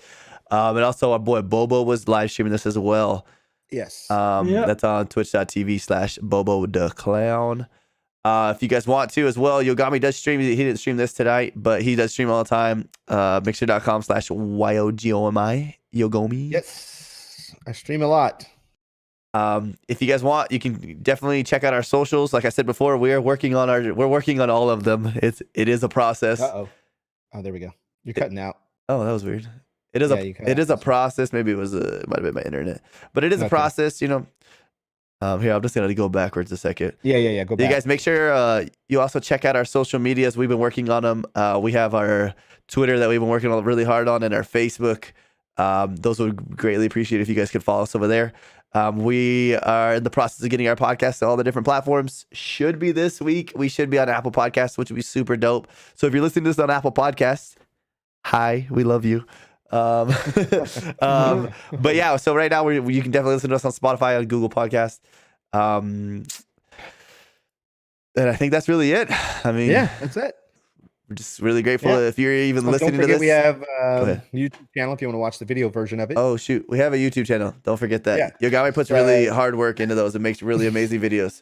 And also our boy Bobo was live streaming this as well. Yes. That's on twitch.tv/BoboDaClown. If you guys want to as well, Yogomi does stream. He didn't stream this tonight, but he does stream all the time. Mixer.com/YOGOMI. Yogomi. Yes. I stream a lot. If you guys want, you can definitely check out our socials. Like I said before, we're working on all of them. It is a process. Oh, there we go. You're cutting out. Oh, that was weird. It is a process. Maybe it might have been my internet, but it is a process. You know. Here, I'm just gonna go backwards a second. Yeah. Go back. You guys make sure you also check out our social medias. We've been working on them. We have our Twitter that we've been working on really hard on, and our Facebook. Those would greatly appreciate if you guys could follow us over there. We are in the process of getting our podcast to all the different platforms. Should be this week. We should be on Apple Podcasts, which would be super dope. So if you're listening to this on Apple Podcasts, hi, we love you. But yeah, so right now you can definitely listen to us on Spotify, on Google Podcasts. And I think that's really it. I mean, yeah, that's it. We're just really grateful if you're even listening to this. We have a YouTube channel if you want to watch the video version of it. Oh shoot, we have a YouTube channel. Don't forget that. Yeah. Yogomi puts really hard work into those and makes really amazing videos.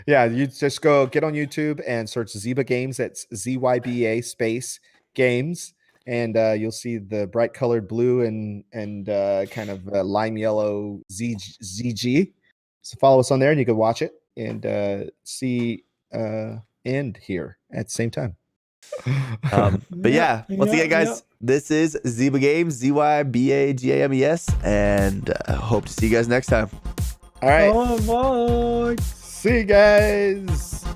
Yeah, you just get on YouTube and search Zyba Games. That's ZYBA space games, and you'll see the bright colored blue and kind of lime yellow ZG. So follow us on there, and you can watch it and see and hear at the same time. But yeah, once again, guys, this is Zyba Games, ZYBAGAMES, and I hope to see you guys next time. All right. Bye. See you guys.